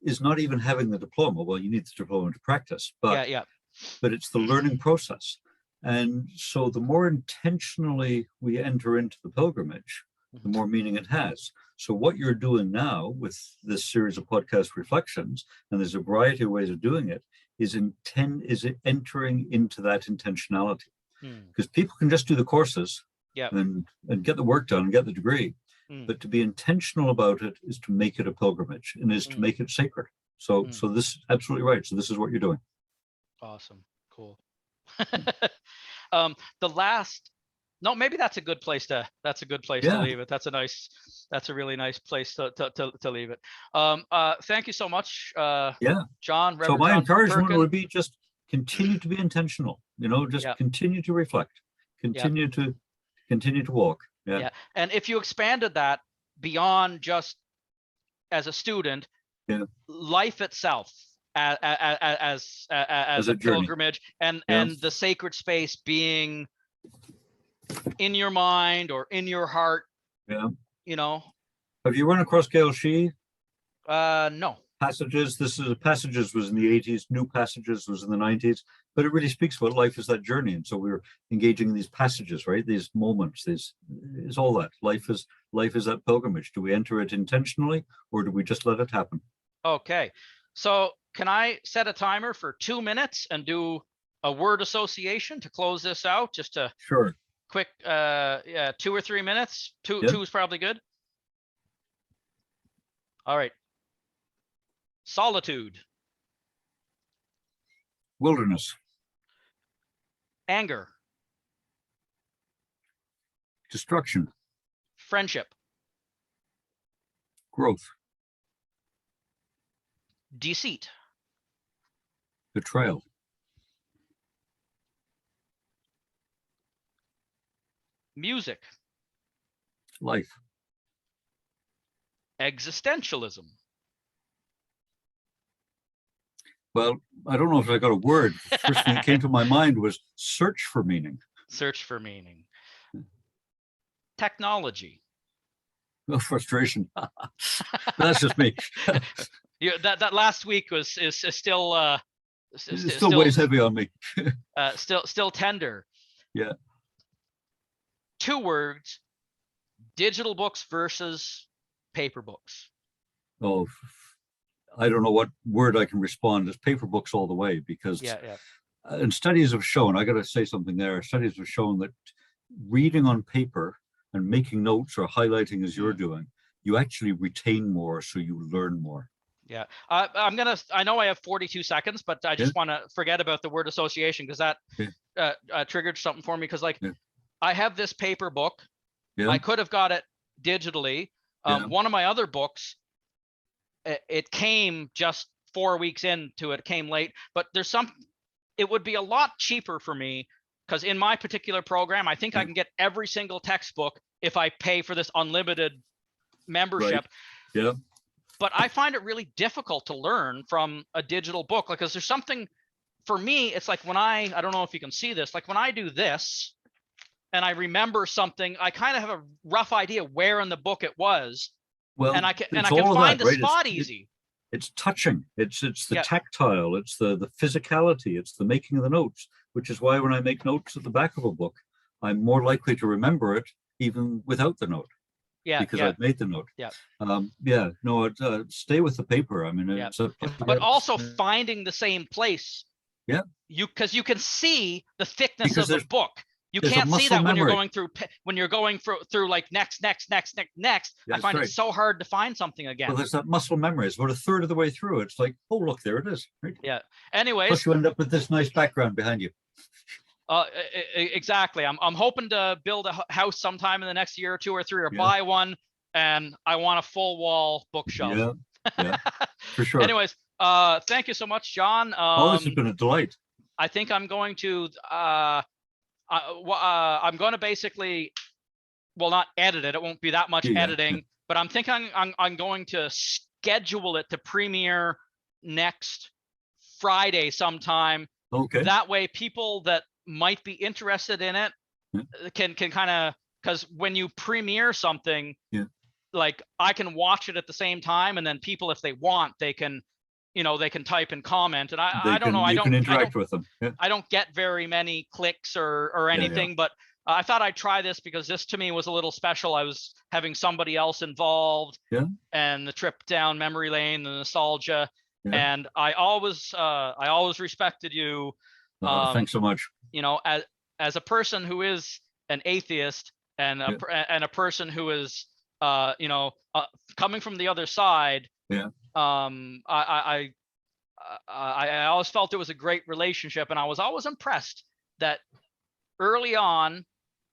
is not even having the diploma. Well, you need the diploma to practice, but it's the learning process. And so the more intentionally we enter into the pilgrimage, the more meaning it has. So what you're doing now with this series of podcast reflections, and there's a variety of ways of doing it, is entering into that intentionality. Because people can just do the courses and get the work done and get the degree. But to be intentional about it is to make it a pilgrimage, and is to make it sacred. So this is absolutely right. So this is what you're doing. Awesome. Cool. Maybe that's a good place to leave it. That's a really nice place to leave it. Thank you so much. John, Reverend so my John encouragement Perkin. would be just continue to be intentional, just Yeah. continue to reflect, continue to walk. Yeah. And if you expanded that beyond just as a student, life itself as a pilgrimage, and the sacred space being in your mind or in your heart. Have you run across Gail Shee? No. Passages. Passages was in the 80s. New Passages was in the 90s. But it really speaks about life as that journey. And so we're engaging in these passages, right? These moments. It's all that. Life is that pilgrimage. Do we enter it intentionally, or do we just let it happen? Okay. So can I set a timer for 2 minutes and do a word association to close this out? Just a quick 2 or 3 minutes. Two is probably good. All right. Solitude. Wilderness. Anger. Destruction. Friendship. Growth. Deceit. Betrayal. Music. Life. Existentialism. Well, I don't know if I got a word. The first thing that came to my mind was search for meaning. Search for meaning. Technology. No frustration. That's just me. That last week is still still weighs heavy on me. still tender. Yeah. 2 words: digital books versus paper books. Oh, I don't know what word I can respond. It's paper books all the way, because and studies have shown, I got to say something there. Studies have shown that reading on paper and making notes or highlighting as you're doing, you actually retain more, so you learn more. Yeah. I know I have 42 seconds, but I just want to forget about the word association, because that triggered something for me. Because I have this paper book. I could have got it digitally. One of my other books, it came just 4 weeks into it, came late, but it would be a lot cheaper for me, because in my particular program, I think I can get every single textbook if I pay for this unlimited membership. Right. Yeah. But I find it really difficult to learn from a digital book, because there's something, for me, it's like when I don't know if you can see this, like when I do this and I remember something, I kind of have a rough idea where in the book it was. Well, and I can find the spot easy. It's touching. It's the tactile. It's the physicality. It's the making of the notes, which is why when I make notes at the back of a book, I'm more likely to remember it even without the note. Because I've made the note. Stay with the paper. I mean, but also finding the same place. Yeah. Because you can see the thickness of the book. You can't see that when you're going through like next. I find it so hard to find something again. Well, there's that muscle memory. It's about a third of the way through. It's like, oh, look, there it is. Right? Yeah. Anyways. Plus you end up with this nice background behind you. Exactly. I'm hoping to build a house sometime in the next year or 2 or 3, or buy one, and I want a full wall bookshelf. Yeah, for sure. Anyways, thank you so much, John. This has been a delight. I think I'm going to basically, well, not edit it. It won't be that much editing, but I'm thinking I'm going to schedule it to premiere next Friday sometime. Okay. That way, people that might be interested in it can kind of, because when you premiere something, like I can watch it at the same time, and then people, if they want, they can type and comment, and I don't know. I don't interact with them. Yeah. I don't get very many clicks or anything, but I thought I'd try this because this to me was a little special. I was having somebody else involved, and the trip down memory lane, the nostalgia, and I always respected you. Thanks so much. As a person who is an atheist and a person who is coming from the other side. I always felt it was a great relationship, and I was always impressed that early on,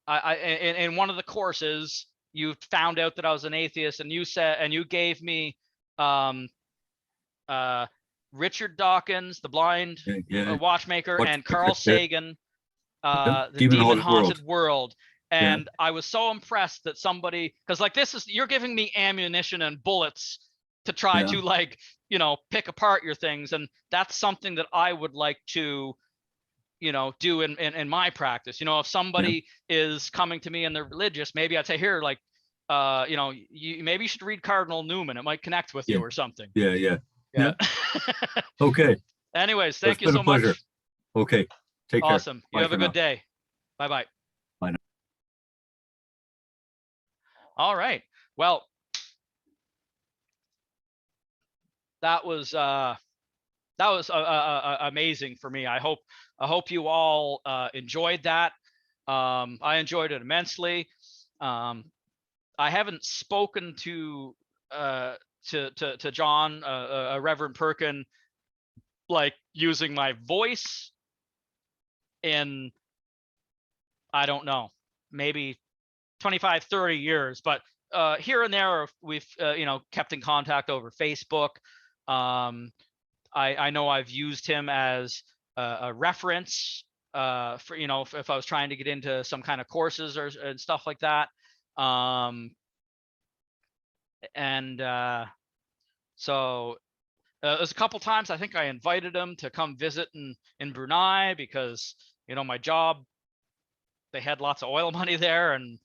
in one of the courses, you found out that I was an atheist, and you gave me Richard Dawkins, the blind watchmaker, and Carl Sagan, the Demon haunted world. Yeah. And I was so impressed that somebody, because like you're giving me ammunition and bullets to try to like, you know, pick apart your things. And that's something that I would like to, you know, do in my practice. You know, if somebody is coming to me and they're religious, maybe I'd say, here, like, you know, maybe you should read Cardinal Newman. It might connect with you or something. Yeah. Okay. Anyways, thank you so much. Pleasure. Okay. Take care. Awesome. You have a good day. Bye-bye. Bye now. All right. Well, that was amazing for me. I hope you all enjoyed that. I enjoyed it immensely. I haven't spoken to John, Reverend Perkin, like using my voice in, I don't know, maybe 25, 30 years, but here and there we've you know, kept in contact over Facebook. I know I've used him as a reference for, you know, if I was trying to get into some kind of courses and stuff like that. So there's a couple times I think I invited him to come visit in Brunei because, you know, my job, they had lots of oil money there, and,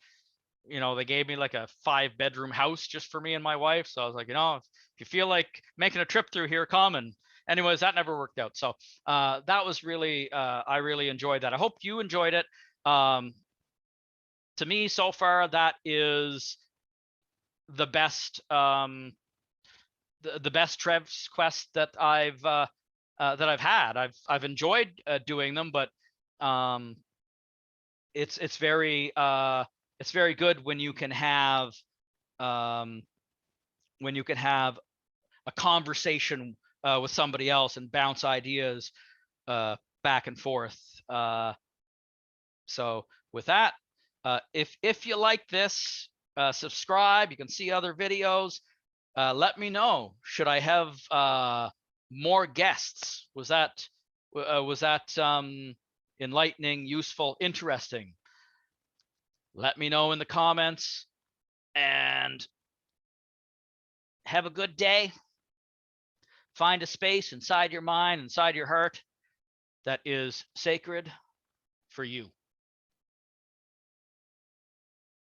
you know, they gave me like a 5-bedroom house just for me and my wife. So I was like, you know, if you feel like making a trip through here, come. And anyways, that never worked out. So that was really, I really enjoyed that. I hope you enjoyed it. To me, so far, that is the best, the best Trev's quest that I've had. I've enjoyed doing them, but it's very good when you can have a conversation with somebody else and bounce ideas back and forth. So with that, if you like this, subscribe. You can see other videos. Let me know. Should I have more guests? Was that enlightening, useful, interesting? Let me know in the comments, and have a good day. Find a space inside your mind, inside your heart, that is sacred for you.